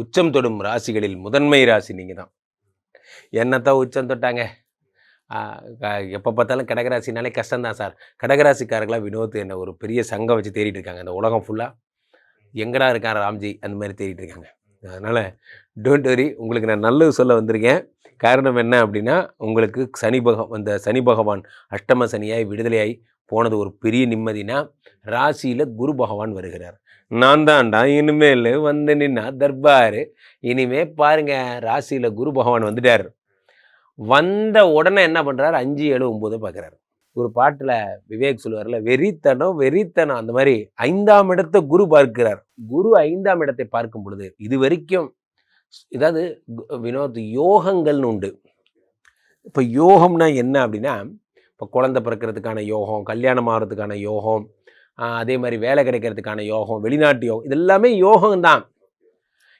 உச்சம் தொடும் ராசிகளில் முதன்மை ராசி நீங்கள் தான். என்னத்தான் உச்சம் தொட்டாங்க, எப்போ பார்த்தாலும் கடகராசினாலே கஷ்டம்தான் சார். கடகராசிக்காரர்களாக வினோத் என்ன ஒரு பெரிய சங்கம் வச்சு தேடிட்டு இருக்காங்க. அந்த உலகம் ஃபுல்லாக எங்கடா இருக்கான் ராம்ஜி அந்த மாதிரி தேடிட்டு இருக்காங்க. அதனால் டோன்ட் வரி, உங்களுக்கு நான் நல்லது சொல்ல வந்திருக்கேன். காரணம் என்ன அப்படின்னா, உங்களுக்கு சனி பகவான் அஷ்டம சனியாய் விடுதலையாய் போனது ஒரு பெரிய நிம்மதினா, ராசியில் குரு பகவான் வருகிறார். நான் தான்டா இனிமேல் வந்து நின்னா தர்பார். இனிமே பாருங்க, ராசியில் குரு பகவான் வந்துட்டார். வந்த உடனே என்ன பண்ணுறாரு, 5, 7, 9 பார்க்குறாரு. ஒரு பாட்டில் விவேக் சொல்லுவார்ல, வெறித்தனம் அந்த மாதிரி 5ஆம் இடத்தை குரு பார்க்கிறார். குரு 5ஆம் இடத்தை பார்க்கும் பொழுது இது வரைக்கும் ஏதாவது வினோத் யோகங்கள்னு உண்டு. இப்போ யோகம்னா என்ன அப்படின்னா, இப்போ குழந்தை பிறக்கிறதுக்கான யோகம், கல்யாணம் ஆகிறதுக்கான யோகம், அதே மாதிரி வேலை கிடைக்கிறதுக்கான யோகம், வெளிநாட்டு யோகம், இது எல்லாமே யோகம்தான்.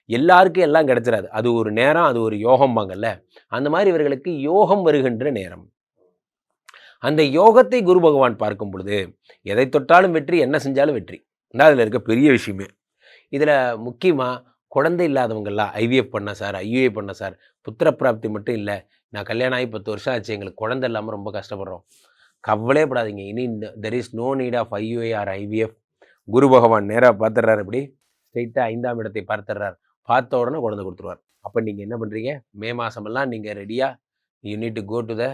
எல்லாருக்கும் எல்லாம் கிடைச்சிடாது. அது ஒரு நேரம், அது ஒரு யோகம்பாங்கல்ல. அந்த மாதிரி இவர்களுக்கு யோகம் வருகின்ற நேரம். அந்த யோகத்தை குரு பகவான் பார்க்கும் பொழுது எதை தொட்டாலும் வெற்றி, என்ன செஞ்சாலும் வெற்றி. தான் அதில் இருக்க பெரிய விஷயமே. இதில் முக்கியமாக குழந்தை இல்லாதவங்கெல்லாம் ஐவிஎஃப் பண்ண சார், ஐயுஏ பண்ண சார், புத்திர பிராப்தி மட்டும் இல்லை, நான் கல்யாணம் ஆகி 10 வருஷம் ஆச்சு, எங்களுக்கு குழந்தை இல்லாமல் ரொம்ப கஷ்டப்படுறோம். கவலையப்படாதீங்க. இனி there is no need of IUI or IVF. Guru Bhagavan நேராக பார்த்துடுறாரு. இப்படி ஸ்ட்ரெயிட்டாக 5ஆம் இடத்தை பார்த்துடுறார். பார்த்த உடனே குழந்தை கொடுத்துருவார். அப்போ நீங்கள் என்ன பண்ணுறீங்க, மே மாதமெல்லாம் நீங்கள் ரெடியாக, you need to go to the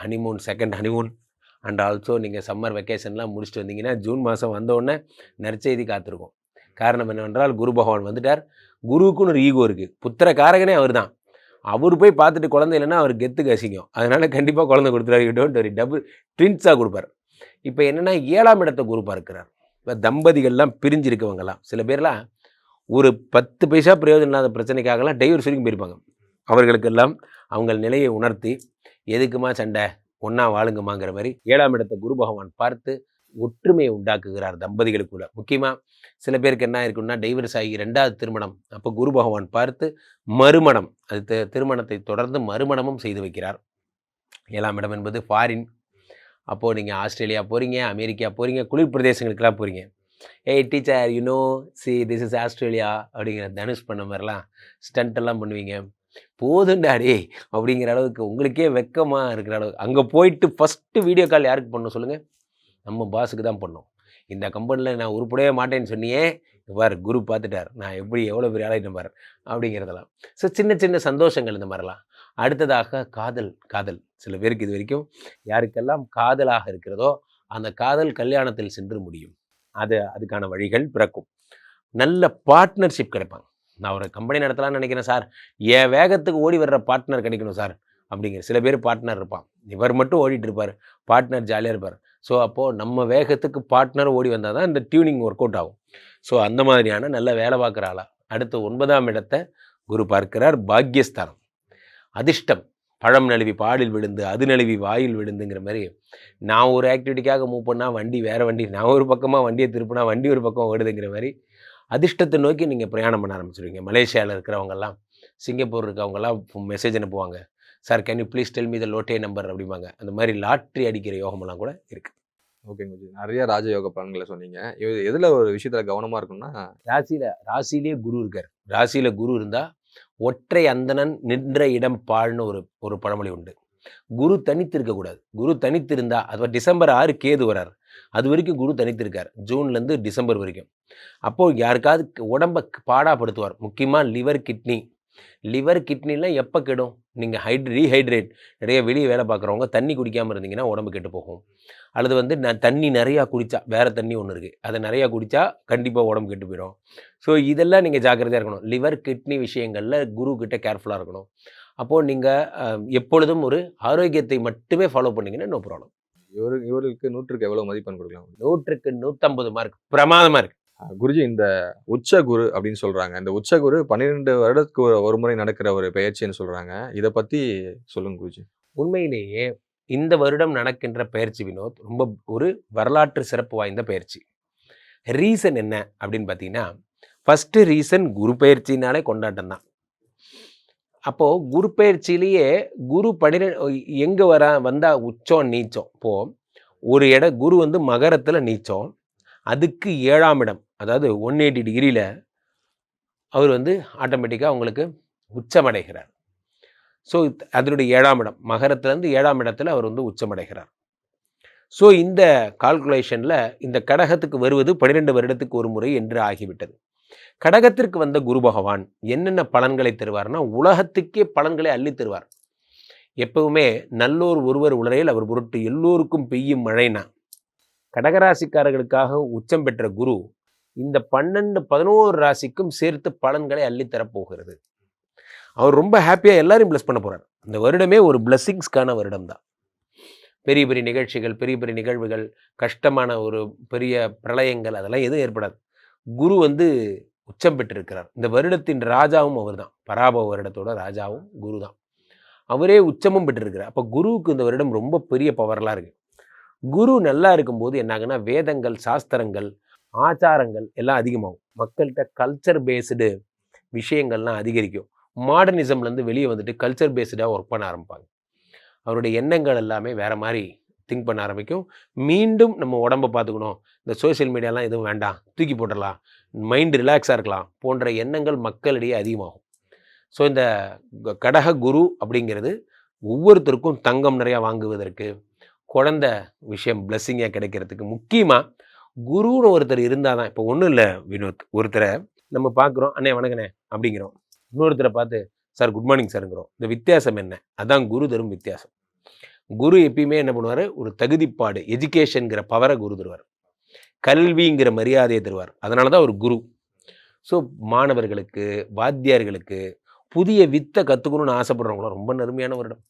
honeymoon, second honeymoon. And also நீங்கள் சம்மர் வெக்கேஷன்லாம் முடிச்சுட்டு வந்தீங்கன்னா ஜூன் மாதம் வந்தோடனே நற்செய்தி காத்திருக்கும். காரணம் என்னவென்றால் குரு பகவான் வந்துட்டார். குருவுக்குன்னு ஒரு ஈகோ இருக்குது. புத்திர காரகனே அவர் தான். அவர் போய் பார்த்துட்டு குழந்தை இல்லைன்னா அவர் கெத்துக்கு அசிங்கம். அதனால் கண்டிப்பாக குழந்தை கொடுத்துருவாரு. டோன்ட் வரி, டபுள் ட்வின்ஸாக கொடுப்பார். இப்போ என்னென்னா 7ஆம் இடத்தை குரு பார்க்கிறார். இப்போ தம்பதிகள்லாம் பிரிஞ்சிருக்கவங்கலாம், சில பேர்லாம் ஒரு 10 பைசா பிரயோஜனம் இல்லாத பிரச்சனைக்காகலாம் டைவர்ஸ் வரைக்கும் போயிருப்பாங்க. அவர்களுக்கெல்லாம் அவங்க நிலையை உணர்த்தி, எதுக்குமா சண்டை, ஒன்றா வாழுங்கம்மாங்கிற மாதிரி 7ஆம் இடத்தை குரு பகவான் பார்த்து ஒற்றுமையை உண்டாக்குகிறார் தம்பதிகளுக்குள்ள. முக்கியமாக சில பேருக்கு என்ன இருக்குன்னா, டைவர்ஸ் ஆகி 2வது திருமணம், அப்போ குரு பகவான் பார்த்து மறுமணம், அது திருமணத்தை தொடர்ந்து மறுமணமும் செய்து வைக்கிறார். 7ஆம் இடம் என்பது ஃபாரின். அப்போது நீங்கள் ஆஸ்திரேலியா போகிறீங்க, அமெரிக்கா போகிறீங்க, குளிர் பிரதேசங்களுக்கெல்லாம் போகிறீங்க. ஏய் teacher, you know see this is Australia அப்படிங்கிற தனுஷ் பண்ண மாதிரிலாம் ஸ்டண்ட்டெல்லாம் பண்ணுவீங்க. போதுண்டாடே அப்படிங்கிற அளவுக்கு உங்களுக்கே வெக்கமாக இருக்கிற அளவுக்கு அங்கே போயிட்டு ஃபஸ்ட்டு வீடியோ கால் யாருக்கு பண்ணணும் சொல்லுங்கள்? நம்ம பாஸுக்கு தான் பண்ணோம். இந்த கம்பெனியில் நான் உருப்படவே மாட்டேன்னு சொன்னியே, பார் குரு பார்த்துட்டார், நான் எப்படி எவ்வளோ பெரிய ஆளாயிட்டேன் பார் அப்படிங்கிறதெல்லாம். ஸோ சின்ன சின்ன சந்தோஷங்கள் இந்த மாதிரிலாம். அடுத்ததாக காதல் சில பேருக்கு இது வரைக்கும் யாருக்கெல்லாம் காதலாக இருக்கிறதோ அந்த காதல் கல்யாணத்தில் சென்று முடியும். அதுக்கான வழிகள் பிறக்கும். நல்ல பார்ட்னர்ஷிப் கிடைப்பாங்க. நான் ஒரு கம்பெனி நடத்தலாம்னு நினைக்கிறேன் சார், என் வேகத்துக்கு ஓடி வர்ற பார்ட்னர் கிடைக்கணும் சார் அப்படிங்கிற சில பேர் பார்ட்னர் இருப்பான். இவர் மட்டும் ஓடிட்டு இருப்பார், பார்ட்னர் ஜாலியாக இருப்பார். ஸோ அப்போது நம்ம வேகத்துக்கு பார்ட்னர் ஓடி வந்தால் தான் இந்த டியூனிங் ஒர்க் அவுட் ஆகும். ஸோ அந்த மாதிரியான நல்ல வேலை பார்க்குற ஆளா. அடுத்து 9ஆம் இடத்தை குரு பார்க்கிறார். பாக்யஸ்தானம், அதிர்ஷ்டம். பழம் நழுவி பாலில் விழுந்து, அது நழுவி வாயில் விழுந்துங்கிற மாதிரி, நான் ஒரு ஆக்டிவிட்டிக்காக மூவ் பண்ணால் வண்டி வேறு வண்டி, நான் ஒரு பக்கமாக வண்டியை திருப்பினா வண்டி ஒரு பக்கம் ஓடுதுங்கிற மாதிரி அதிர்ஷ்டத்தை நோக்கி நீங்கள் பிரயாணம் பண்ண ஆரம்பிச்சிடுவீங்க. மலேசியாவில் இருக்கிறவங்கெல்லாம், சிங்கப்பூர் இருக்கவங்கெல்லாம் மெசேஜ் அனுப்புவாங்க, sir can you please tell me the Lotay number அப்படிம்பாங்க. அந்த மாதிரி லாட்ரி அடிக்கிற யோகமெல்லாம் கூட இருக்குது. ஓகேங்க ஜி, நிறைய ராஜயோக பலன்களை சொன்னீங்க. எதில் ஒரு விஷயத்தில் கவனமாக இருக்குன்னா, ராசியிலே குரு இருக்கார். ராசியில் குரு இருந்தால் ஒற்றை அந்தணன் நின்ற இடம் பாழ்னு ஒரு பழமொழி உண்டு. குரு தனித்து இருக்கக்கூடாது. குரு தனித்து இருந்தால், அது December 6 கேது வரார், அது வரைக்கும் குரு தனித்து இருக்கார், ஜூன்லேருந்து டிசம்பர் வரைக்கும். அப்போது யாருக்காவது உடம்பை பாடாப்படுத்துவார். முக்கியமாக லிவர் கிட்னிலாம் எப்போ கெடும், நீங்கள் ரீஹைட்ரேட், நிறைய வெளியே வேலை பார்க்குறவங்க தண்ணி குடிக்காமல் இருந்தீங்கன்னா உடம்பு கெட்டு போகும். அல்லது தண்ணி நிறையா குடித்தா, வேறு தண்ணி ஒன்று இருக்குது, அதை நிறையா குடித்தா கண்டிப்பாக உடம்பு கெட்டு போயிடும். ஸோ இதெல்லாம் நீங்கள் ஜாக்கிரதையாக இருக்கணும். லிவர் கிட்னி விஷயங்களில் குரு கிட்ட கேர்ஃபுல்லாக இருக்கணும். அப்போது நீங்கள் எப்பொழுதும் ஒரு ஆரோக்கியத்தை மட்டுமே ஃபாலோ பண்ணிங்கன்னா நோ ப்ராப்ளம். இவருக்கு 100க்கு எவ்வளோ மதிப்பெண் கொடுக்கலாம்? 100க்கு 150 மார்க், பிரமாதமாக இருக்குது. குருஜி, இந்த உச்ச குரு அப்படின்னு சொல்கிறாங்க. இந்த உச்ச குரு 12 வருடத்துக்கு ஒரு முறை நடக்கிற ஒரு பெயர்ச்சின்னு சொல்கிறாங்க. இதை பற்றி சொல்லுங்க குருஜி. உண்மையிலேயே இந்த வருடம் நடக்கின்ற பயிற்சி வினோத் ரொம்ப ஒரு வரலாற்று சிறப்பு வாய்ந்த பயிற்சி. ரீசன் என்ன அப்படின்னு பார்த்தீங்கன்னா, ஃபஸ்ட்டு ரீசன் குரு பயிற்சினாலே கொண்டாட்டம் தான். அப்போது குரு பயிற்சியிலேயே குரு 12 எங்கே வந்தால் உச்சம் நீச்சம். இப்போது ஒரு குரு மகரத்தில் நீச்சம், அதுக்கு 7ஆம் இடம், அதாவது 180 டிகிரியில் அவர் வந்து ஆட்டோமேட்டிக்காக உங்களுக்கு உச்சமடைகிறார். ஸோ அதனுடைய 7ஆம் இடம், மகரத்துலேருந்து 7ஆம் இடத்துல அவர் வந்து உச்சமடைகிறார். ஸோ இந்த கால்குலேஷனில் இந்த கடகத்துக்கு வருவது 12 வருடத்துக்கு ஒரு முறை என்று ஆகிவிட்டது. கடகத்திற்கு வந்த குரு பகவான் என்னென்ன பலன்களை தருவார்னா, உலகத்துக்கே பலன்களை அள்ளி தருவார். எப்பவுமே நல்லோர் ஒருவர் உளரையில் அவர் பொருட்டு எல்லோருக்கும் பெய்யும் மழைனா, கடகராசிக்காரர்களுக்காக உச்சம் பெற்ற குரு இந்த 12, 11 ராசிக்கும் சேர்த்து பலன்களை அள்ளித்தரப்போகிறது. அவர் ரொம்ப ஹாப்பியாக எல்லாரையும் பிளஸ் பண்ண போகிறார். இந்த வருடமே ஒரு பிளஸ்ஸிங்ஸ்க்கான வருடம் தான். பெரிய பெரிய நிகழ்ச்சிகள், பெரிய பெரிய நிகழ்வுகள், கஷ்டமான ஒரு பெரிய பிரளயங்கள் அதெல்லாம் எதுவும் ஏற்படாது. குரு வந்து உச்சம் பெற்றிருக்கிறார். இந்த வருடத்தின் ராஜாவும் அவர் தான். பராபவ வருடத்தோட ராஜாவும் குரு தான். அவரே உச்சமும் பெற்றிருக்கிறார். அப்போ குருவுக்கு இந்த வருடம் ரொம்ப பெரிய பவர்லாம் இருக்குது. குரு நல்லா இருக்கும்போது என்னாகுன்னா, வேதங்கள், சாஸ்திரங்கள், ஆச்சாரங்கள் எல்லாம் அதிகமாகும். மக்கள்கிட்ட கல்ச்சர் பேஸ்டு விஷயங்கள்லாம் அதிகரிக்கும். மாடர்னிசம்லேருந்து வெளியே வந்துட்டு கல்ச்சர் பேஸ்டாக ஒர்க் பண்ண ஆரம்பிப்பாங்க. அவருடைய எண்ணங்கள் எல்லாமே வேறு மாதிரி திங்க் பண்ண ஆரம்பிக்கும். மீண்டும் நம்ம உடம்பை பார்த்துக்கணும், இந்த சோஷியல் மீடியாலாம் எதுவும் வேண்டாம், தூக்கி போட்டுடலாம், மைண்ட் ரிலாக்ஸாக இருக்கலாம் போன்ற எண்ணங்கள் மக்களிடையே அதிகமாகும். ஸோ இந்த கடக குரு அப்படிங்கிறது ஒவ்வொருத்தருக்கும் தங்கம் நிறையா வாங்குவதற்கு, குழந்த விஷயம் பிளஸ்ஸிங்காக கிடைக்கிறதுக்கு, முக்கியமாக குருன்னு ஒருத்தர் இருந்தால் தான். இப்போ ஒன்றும் இல்லை வினோத், ஒருத்தரை நம்ம பார்க்குறோம், அண்ணே வணக்கண்ணே அப்படிங்கிறோம். இன்னொருத்தரை பார்த்து சார் குட் மார்னிங் சாருங்கிறோம். இந்த வித்தியாசம் என்ன? அதான் குரு தரும் வித்தியாசம். குரு எப்பயுமே என்ன பண்ணுவார், ஒரு தகுதிப்பாடு, எஜுகேஷனுங்கிற பவரை குரு தருவார், கல்விங்கிற மரியாதையை தருவார். அதனால தான் ஒரு குரு. ஸோ மாணவர்களுக்கு, வாத்தியார்களுக்கு புதிய வித்தை கற்றுக்கணும்னு ஆசைப்படுறவங்களும் ரொம்ப நெருமையான வருடம்.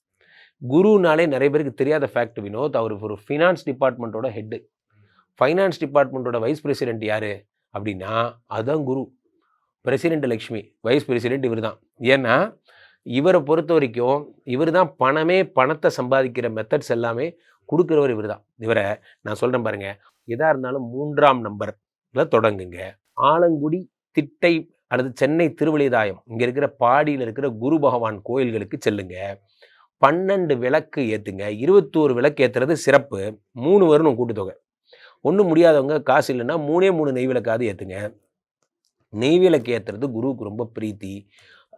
குருனாலே நிறைய பேருக்கு தெரியாத ஃபேக்ட் வினோத், அவர் ஒரு ஃபினான்ஸ் டிபார்ட்மெண்ட்டோட ஹெட்டு. ஃபைனான்ஸ் டிபார்ட்மெண்ட்டோட வைஸ் பிரசிடென்ட் யார் அப்படின்னா அதுதான் Guru. President Lakshmi, vice president இவர் தான். ஏன்னா இவரை பொறுத்த வரைக்கும் இவர் தான் பணத்தை சம்பாதிக்கிற மெத்தட்ஸ் எல்லாமே கொடுக்குறவர் இவர் தான். இவரை நான் சொல்கிறேன் பாருங்கள், எதாக இருந்தாலும் 3ஆம் நம்பரில் தொடங்குங்க. ஆலங்குடி, திட்டை அல்லது சென்னை திருவள்ளிதாயம் இங்கே இருக்கிற பாடியில் இருக்கிற குரு பகவான் கோயில்களுக்கு செல்லுங்க. 12 விளக்கு ஏற்றுங்க. 21 விளக்கு ஏற்றுறது சிறப்பு. 3 வரணும் கூட்டுத்தொகை. ஒன்றும் முடியாதவங்க காசு இல்லைன்னா 3 நெய் விளக்காவது ஏற்றுங்க. நெய் விளக்கு ஏற்றுறது குருவுக்கு ரொம்ப பிரீத்தி.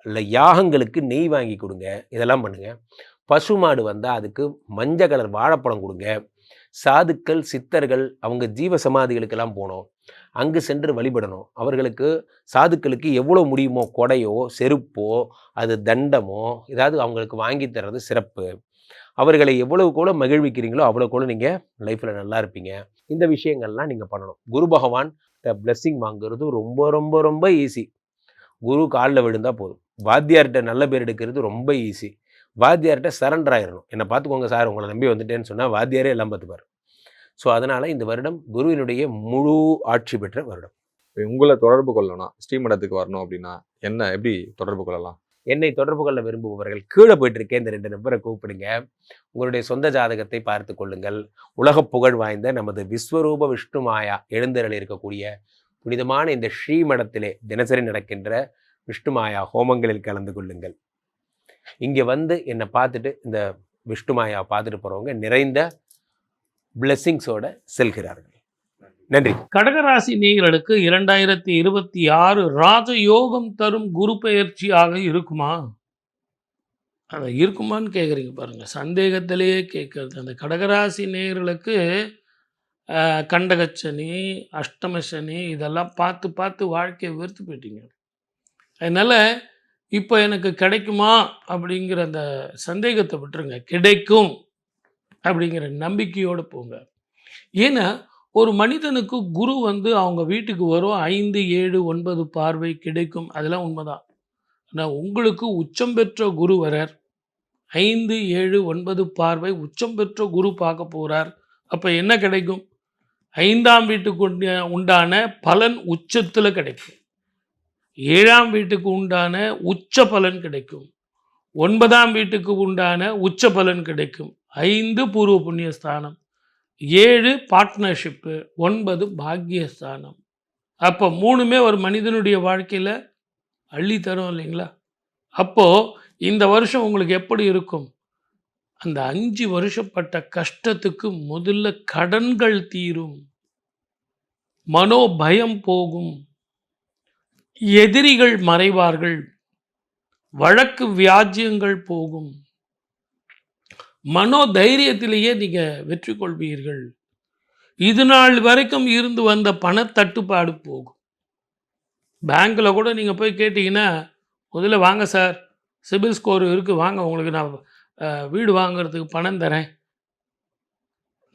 இல்லை யாகங்களுக்கு நெய் வாங்கி கொடுங்க. இதெல்லாம் பண்ணுங்கள். பசுமாடு வந்தால் அதுக்கு மஞ்சள் கலர் வாழைப்பழம் கொடுங்க. சாதுக்கள், சித்தர்கள் அவங்க ஜீவ சமாதிகளுக்கெல்லாம் போகணும், அங்கு சென்று வழிபடணும். அவர்களுக்கு, சாதுக்களுக்கு எவ்வளோ முடியுமோ கொடையோ செருப்போ அது தண்டமோ ஏதாவது அவங்களுக்கு வாங்கி தர்றது சிறப்பு. அவர்களை எவ்வளவுக்கு மகிழ்விக்கிறீங்களோ அவ்வளோக்கு நீங்கள் லைஃப்பில் நல்லா இருப்பீங்க. இந்த விஷயங்கள்லாம் நீங்கள் பண்ணணும். குரு பகவான் பிளெஸ்ஸிங் வாங்குறது ரொம்ப ரொம்ப ரொம்ப ஈஸி. குரு காலில் விழுந்தால் போதும். வாத்தியார்கிட்ட நல்ல பேர் எடுக்கிறது ரொம்ப ஈஸி. வாத்தியார்கிட்ட சரண்டர் ஆயிடணும். என்னை பார்த்துக்கோங்க சார், உங்களை நம்பி வந்துட்டேன்னு சொன்னால் வாத்தியாரே எல்லாம் பார்த்துப்பார். ஸோ அதனால் இந்த வருடம் குருவினுடைய முழு ஆட்சி பெற்ற வருடம். உங்களை தொடர்பு கொள்ளணும், ஸ்ரீமடத்துக்கு வரணும் அப்படின்னா என்ன, எப்படி தொடர்பு கொள்ளலாம்? என்னை தொடர்பு கொள்ள விரும்புபவர்கள் கீழே போயிட்டுருக்கேன், இந்த 2 நம்பரை கூப்பிடுங்க. உங்களுடைய சொந்த ஜாதகத்தை பார்த்து கொள்ளுங்கள். உலக புகழ் வாய்ந்த நமது விஸ்வரூப விஷ்ணு மாயா எழுந்தருளி இருக்கக்கூடிய புனிதமான இந்த ஸ்ரீமடத்திலே தினசரி நடக்கின்ற விஷ்ணு மாயா ஹோமங்களில் கலந்து கொள்ளுங்கள். இங்கே வந்து என்னை பார்த்துட்டு இந்த விஷ்ணு மாயா பார்த்துட்டு போகிறவங்க நிறைந்த பிளெஸ்ஸிங்ஸோட செல்கிறார்கள். நன்றி. கடகராசி நேயர்களுக்கு 2026 ராஜயோகம் தரும் குரு பெயர்ச்சியாக இருக்குமா? அது இருக்குமான்னு கேட்குறீங்க பாருங்க, சந்தேகத்திலேயே கேட்கறது. அந்த கடகராசி நேயர்களுக்கு கண்டகச்சனி, அஷ்டமசனி இதெல்லாம் பார்த்து பார்த்து வாழ்க்கையை வெறுத்து போயிட்டீங்க. அதனால் இப்போ எனக்கு கிடைக்குமா அப்படிங்கிற அந்த சந்தேகத்தை விட்டுருங்க. கிடைக்கும் அப்படிங்கிற நம்பிக்கையோடு போங்க. ஏன்னா ஒரு மனிதனுக்கு குரு வந்து அவங்க வீட்டுக்கு வரும், 5, 7, 9 பார்வை கிடைக்கும், அதெல்லாம் உண்மைதான். ஆனால் உங்களுக்கு உச்சம் பெற்ற குரு வரார், 5, 7, 9 பார்வை உச்சம் பெற்ற குரு பார்க்க போகிறார். அப்போ என்ன கிடைக்கும்? 5ஆம் வீட்டுக்கு உண்டான பலன் உச்சத்தில் கிடைக்கும், 7ஆம் வீட்டுக்கு உண்டான உச்ச பலன் கிடைக்கும், 9ஆம் வீட்டுக்கு உண்டான உச்ச பலன் கிடைக்கும். 5 பூர்வ புண்ணியஸ்தானம், 7 பார்ட்னர்ஷிப்பு, 9 பாக்கியஸ்தானம். அப்போ 3மே ஒரு மனிதனுடைய வாழ்க்கையில் அள்ளி தரும் இல்லைங்களா? அப்போது இந்த வருஷம் உங்களுக்கு எப்படி இருக்கும்? அந்த 5 வருஷப்பட்ட கஷ்டத்துக்கு முதல்ல கடன்கள் தீரும், மனோபயம் போகும். எதிரிகள் மறைவார்கள், வழக்கு வியாஜ்யங்கள் போகும், மனோ தைரியத்திலேயே நீங்கள் வெற்றி கொள்வீர்கள். இது நாள் வரைக்கும் இருந்து வந்த பணத்தட்டுப்பாடு போகும். பேங்க்கில் கூட நீங்கள் போய் கேட்டிங்கன்னா, முதல்ல வாங்க சார், சிபில் ஸ்கோர் இருக்குது, வாங்க உங்களுக்கு நான் வீடு வாங்குறதுக்கு பணம் தரேன்,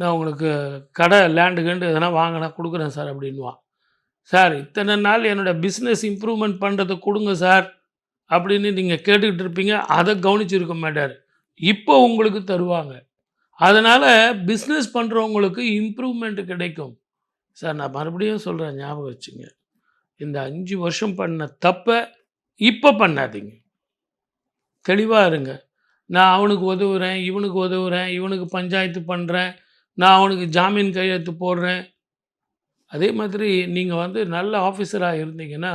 நான் உங்களுக்கு கடை லேண்டு கண்டு எதனா வாங்கினா கொடுக்குறேன் சார் அப்படின்வான். சார் இத்தனை நாள் என்னோடய பிஸ்னஸ் இம்ப்ரூவ்மெண்ட் பண்ணுறதை கொடுங்க சார் அப்படின்னு நீங்கள் கேட்டுக்கிட்டு இருப்பீங்க, அதை கவனிச்சிருக்க மாட்டார். இப்போ உங்களுக்கு தருவாங்க. அதனால் பிஸ்னஸ் பண்ணுறவங்களுக்கு இம்ப்ரூவ்மெண்ட் கிடைக்கும். சார் நான் மறுபடியும் சொல்கிறேன், ஞாபகம் வச்சுங்க, இந்த 5 வருஷம் பண்ண தப்பை இப்போ பண்ணாதீங்க. தெளிவாக இருங்க. நான் அவனுக்கு உதவுறேன், இவனுக்கு உதவுறேன், இவனுக்கு பஞ்சாயத்து பண்ணுறேன், நான் அவனுக்கு ஜாமீன் கையெழுத்து போடுறேன். அதே மாதிரி நீங்கள் வந்து நல்ல ஆஃபீஸராக இருந்தீங்கன்னா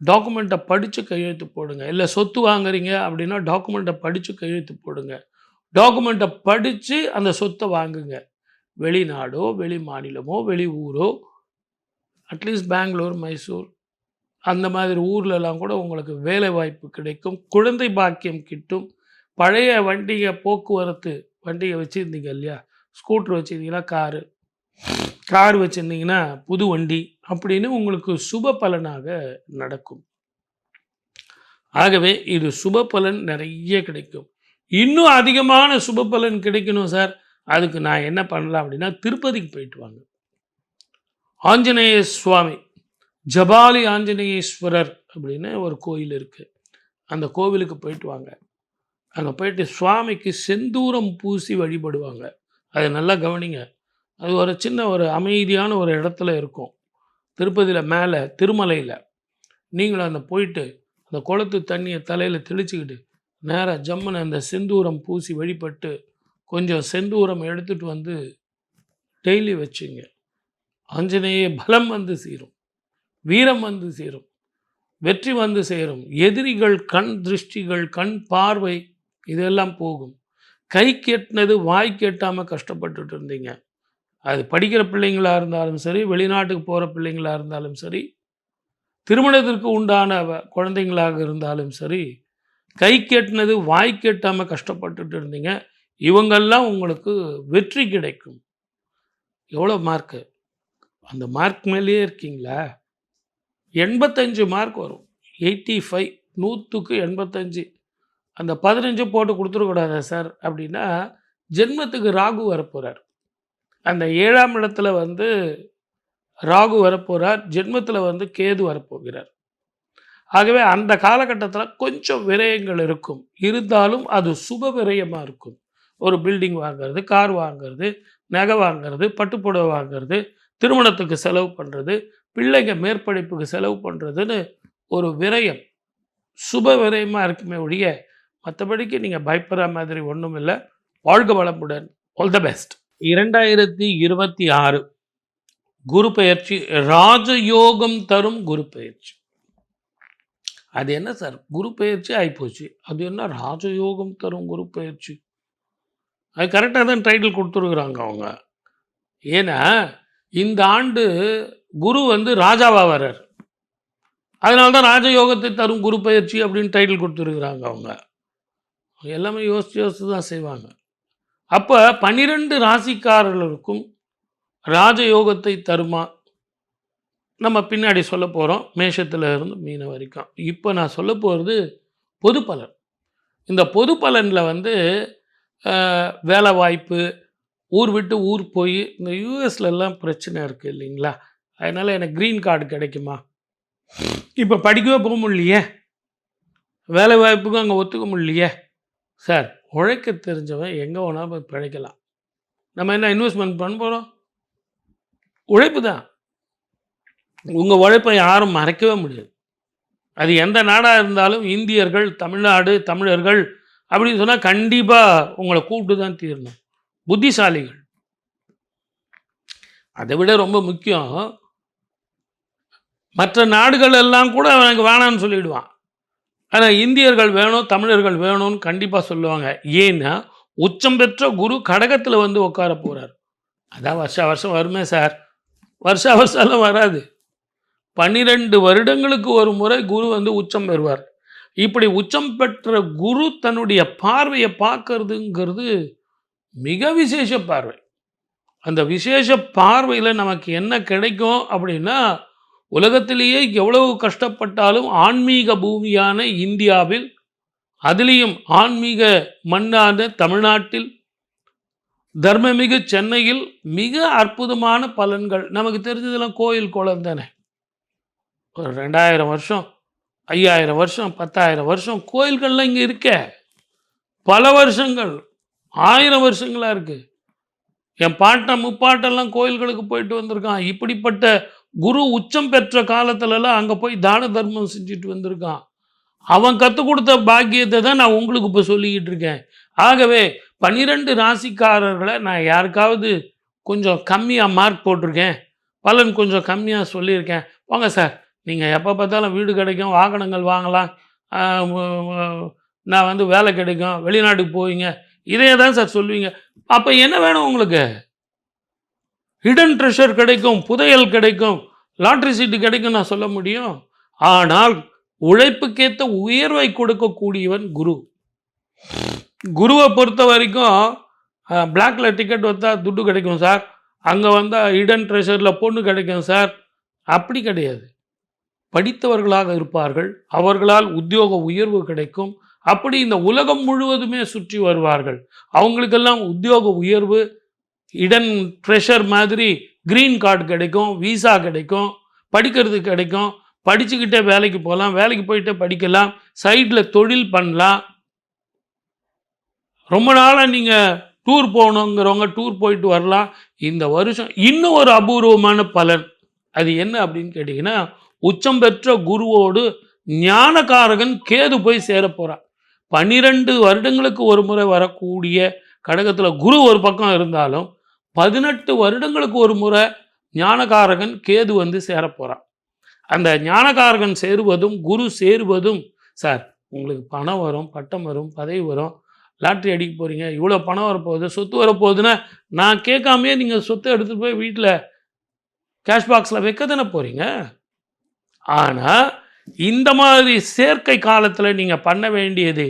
டாக்குமெண்ட்டை படித்து கையெழுத்து போடுங்க. இல்லை சொத்து வாங்குறீங்க அப்படின்னா டாக்குமெண்ட்டை படித்து கையெழுத்து போடுங்க. டாக்குமெண்ட்டை படித்து அந்த சொத்தை வாங்குங்க. வெளிநாடோ, வெளி மாநிலமோ, வெளி ஊரோ, அட்லீஸ்ட் பெங்களூர், மைசூர் அந்த மாதிரி ஊர்லலாம் கூட உங்களுக்கு வேலை வாய்ப்பு கிடைக்கும். குழந்தை பாக்கியம் கிட்டும். பழைய வண்டியை, போக்குவரத்து வண்டியை வச்சுருந்தீங்க இல்லையா, ஸ்கூட்ரு வச்சுருந்தீங்கன்னா கார் வச்சுருந்தீங்கன்னா புது வண்டி அப்படின்னு உங்களுக்கு சுப பலனாக நடக்கும். ஆகவே இது சுப பலன் நிறைய கிடைக்கும். இன்னும் அதிகமான சுப பலன் கிடைக்கணும் சார், அதுக்கு நான் என்ன பண்ணலாம் அப்படின்னா, திருப்பதிக்கு போயிட்டு வாங்க. ஆஞ்சநேய சுவாமி, ஜபாலி ஆஞ்சநேயேஸ்வரர் அப்படின்னு ஒரு கோயில் இருக்குது. அந்த கோவிலுக்கு போயிட்டு வாங்க. அங்கே போயிட்டு சுவாமிக்கு செந்தூரம் பூசி வழிபடுவாங்க. அதை நல்லா கவனிங்க. அது ஒரு சின்ன ஒரு அமைதியான ஒரு இடத்துல இருக்கும், திருப்பதியில் மேலே திருமலையில். நீங்களும் அந்த போயிட்டு அந்த குளத்து தண்ணியை தலையில் தெளிச்சுக்கிட்டு நேராக ஜம்முன்னு அந்த செந்தூரம் பூசி வழிபட்டு கொஞ்சம் செந்தூரம் எடுத்துகிட்டு வந்து டெய்லி வச்சுங்க. ஆஞ்சநேய பலம் வந்து சேரும், வீரம் வந்து சேரும், வெற்றி வந்து சேரும். எதிரிகள் கண் திருஷ்டிகள், கண் பார்வை இதெல்லாம் போகும். கை கெட்டினது வாய் கெட்டாமல் கஷ்டப்பட்டுட்டு இருந்தீங்க, அது படிக்கிற பிள்ளைங்களாக இருந்தாலும் சரி, வெளிநாட்டுக்கு போகிற பிள்ளைங்களாக இருந்தாலும் சரி, திருமணத்திற்கு உண்டான குழந்தைங்களாக இருந்தாலும் சரி, கை கெட்டினது வாய் கெட்டாமல் கஷ்டப்பட்டுட்டு இருந்தீங்க, இவங்கெல்லாம் உங்களுக்கு வெற்றி கிடைக்கும். எவ்வளோ மார்க்கு? அந்த மார்க் மேலேயே இருக்கீங்களா? 85 மார்க் வரும். 85, 100க்கு 85. அந்த 15 போட்டு கொடுத்துடக்கூடாதா சார் அப்படின்னா, ஜென்மத்துக்கு ராகு வரப்போகிறார். அந்த 7ஆம் இடத்துல வந்து ராகு வரப்போகிறார், ஜென்மத்தில் வந்து கேது வரப்போகிறார். ஆகவே அந்த காலகட்டத்தில் கொஞ்சம் விரயங்கள் இருக்கும், இருந்தாலும் அது சுப விரயமாக இருக்கும். ஒரு பில்டிங் வாங்கிறது, கார் வாங்கிறது, நகை வாங்கிறது, பட்டுப்புடவை வாங்கிறது, திருமணத்துக்கு செலவு பண்ணுறது, பிள்ளைங்க மேற்படிப்புக்கு செலவு பண்ணுறதுன்னு ஒரு விரயம் சுப விரயமாக இருக்குமே ஒழிய மற்றபடிக்கு நீங்கள் பயப்படுற மாதிரி ஒன்றும் இல்லை. வாழ்க வளமுடன். All the best. 2026 குரு பெயர்ச்சி ராஜயோகம் தரும் குரு பெயர்ச்சி. அது என்ன சார், குரு பெயர்ச்சி ஆகிப்போச்சு, அது என்ன ராஜயோகம் தரும் குரு பெயர்ச்சி? அது கரெக்டாக தான் டைட்டில் கொடுத்துருக்குறாங்க அவங்க. ஏன்னா இந்த ஆண்டு குரு வந்து ராஜாவாக வர்றார், அதனால தான் ராஜயோகத்தை தரும் குரு பெயர்ச்சி அப்படின்னு டைட்டில் கொடுத்துருக்குறாங்க அவங்க. எல்லாமே யோசித்து தான் செய்வாங்க. அப்போ 12 ராசிக்காரர்களுக்கும் ராஜயோகத்தை தருமா, நம்ம பின்னாடி சொல்ல போகிறோம், மேஷத்தில் இருந்து மீன வரைக்கும். இப்போ நான் சொல்ல போகிறது பொது பலன். இந்த பொது பலனில் வந்து வேலை வாய்ப்பு, ஊர் விட்டு ஊர் போய், இந்த யூஎஸ்லலாம் பிரச்சனை இருக்குது இல்லைங்களா, அதனால் எனக்கு க்ரீன் கார்டு கிடைக்குமா, இப்போ படிக்கவே போக முடியலையே, வேலை வாய்ப்புக்கும் அங்கே ஒத்துக்க முடியலையே. சார், உழைக்க தெரிஞ்சவன் எங்கே வேணால் போய் பிழைக்கலாம். நம்ம என்ன இன்வெஸ்ட்மெண்ட் பண்ண போகிறோம்? உழைப்பு தான். உங்கள் உழைப்பை யாரும் மறைக்கவே முடியாது. அது எந்த நாடாக இருந்தாலும், இந்தியர்கள், தமிழ்நாடு, தமிழர்கள் அப்படின்னு சொன்னால் கண்டிப்பாக உங்களை கூப்பிட்டு தான் தீரணும். புத்திசாலிகள். அதை விட ரொம்ப முக்கியம், மற்ற நாடுகள் எல்லாம் கூட எனக்கு வேணான்னு சொல்லிவிடுவான், ஆனால் இந்தியர்கள் வேணும், தமிழர்கள் வேணும்னு கண்டிப்பாக சொல்லுவாங்க. ஏன்னா உச்சம் பெற்ற குரு கடகத்தில் வந்து உட்கார போகிறார். அதான் வருஷம் வருஷம் வருமே சார், வருஷம் வராது. 12 வருடங்களுக்கு ஒரு முறை குரு வந்து உச்சம் பெறுவார். இப்படி உச்சம் பெற்ற குரு தன்னுடைய பார்வையை பார்க்கறதுங்கிறது மிக விசேஷ பார்வை. அந்த விசேஷ பார்வையில் நமக்கு என்ன கிடைக்கும் அப்படின்னா, உலகத்திலேயே எவ்வளவு கஷ்டப்பட்டாலும் ஆன்மீக பூமியான இந்தியாவில், அதிலேயும் ஆன்மீக மண்ணான தமிழ்நாட்டில், தர்மமிகு சென்னையில் மிக அற்புதமான பலன்கள். நமக்கு தெரிஞ்சதெல்லாம் கோயில் குளம் தானே. ஒரு 2000 வருஷம், 5000 வருஷம், 10,000 வருஷம் கோயில்கள்லாம் இங்கே இருக்க. பல வருஷங்கள், 1000 வருஷங்களாக இருக்குது. என் பாட்டன் முப்பாட்டெல்லாம் கோயில்களுக்கு போயிட்டு வந்திருக்கான். இப்படிப்பட்ட குரு உச்சம் பெற்ற காலத்துலலாம் அங்கே போய் தான தர்மம் செஞ்சுட்டு வந்திருக்கான். அவன் கற்றுக் கொடுத்த பாக்கியத்தை தான் நான் உங்களுக்கு இப்போ சொல்லிக்கிட்டு இருக்கேன். ஆகவே 12 ராசிக்காரர்களை நான் யாருக்காவது கொஞ்சம் கம்மியாக மார்க் போட்டிருக்கேன், பலன் கொஞ்சம் கம்மியாக சொல்லியிருக்கேன், வாங்க சார் நீங்கள் எப்போ பார்த்தாலும் வீடு கிடைக்கும், வாகனங்கள் வாங்கலாம், நான் வந்து வேலை கிடைக்கும், வெளிநாட்டுக்கு போவீங்க, இதே தான் சார் சொல்லுவீங்க. அப்போ என்ன வேணும் உங்களுக்கு? ஹிடன் ட்ரெஷர் கிடைக்கும், புதையல் கிடைக்கும், லாட்ரி சீட்டு கிடைக்கும் நான் சொல்ல முடியும். ஆனால் உழைப்புக்கேற்ற உயர்வை கொடுக்கக்கூடியவன் குரு. குருவை பொறுத்த வரைக்கும் பிளாக்ல டிக்கெட் வந்தா துட்டு கிடைக்கும் சார், அங்கே வந்தால் ஹிடன் ட்ரெஷரில் பொண்ணு கிடைக்கும் சார், அப்படி கிடையாது. படித்தவர்களாக இருப்பார்கள், அவர்களால் உத்தியோக உயர்வு கிடைக்கும். அப்படி இந்த உலகம் முழுவதுமே சுற்றி வருவார்கள். அவங்களுக்கெல்லாம் உத்தியோக உயர்வு, இடன் ட்ரெஷர் மாதிரி க்ரீன் கார்டு கிடைக்கும், விசா கிடைக்கும், படிக்கிறது கிடைக்கும், படிச்சுக்கிட்டே வேலைக்கு போகலாம், வேலைக்கு போயிட்டே படிக்கலாம், சைடில் தொழில் பண்ணலாம். ரொம்ப நாளாக நீங்கள் டூர் போகணுங்கிறவங்க டூர் போயிட்டு வரலாம். இந்த வருஷம் இன்னும் ஒரு அபூர்வமான பலன், அது என்ன அப்படின்னு கேட்டிங்கன்னா, உச்சம் பெற்ற குருவோடு ஞானகாரகன் கேது போய் சேர போகிறான். 12 வருடங்களுக்கு ஒரு முறை வரக்கூடிய கடகத்தில் குரு ஒரு பக்கம் இருந்தாலும் 18 வருடங்களுக்கு ஒரு முறை ஞானகாரகன் கேது வந்து சேரப்போகிறான். அந்த ஞானகாரகன் சேருவதும் குரு சேருவதும், சார் உங்களுக்கு பணம் வரும், பட்டம் வரும், பதவி வரும், லாட்ரி அடிக்க போகிறீங்க, இவ்வளோ பணம் வரப்போகுது, சொத்து வரப்போகுதுன்னா நான் கேட்காமையே நீங்கள் சொத்தை எடுத்துகிட்டு போய் வீட்டில் கேஷ் பாக்ஸில் வைக்க தானே போகிறீங்க. ஆனால் இந்த மாதிரி சேர்க்கை காலத்தில் நீங்கள் பண்ண வேண்டியது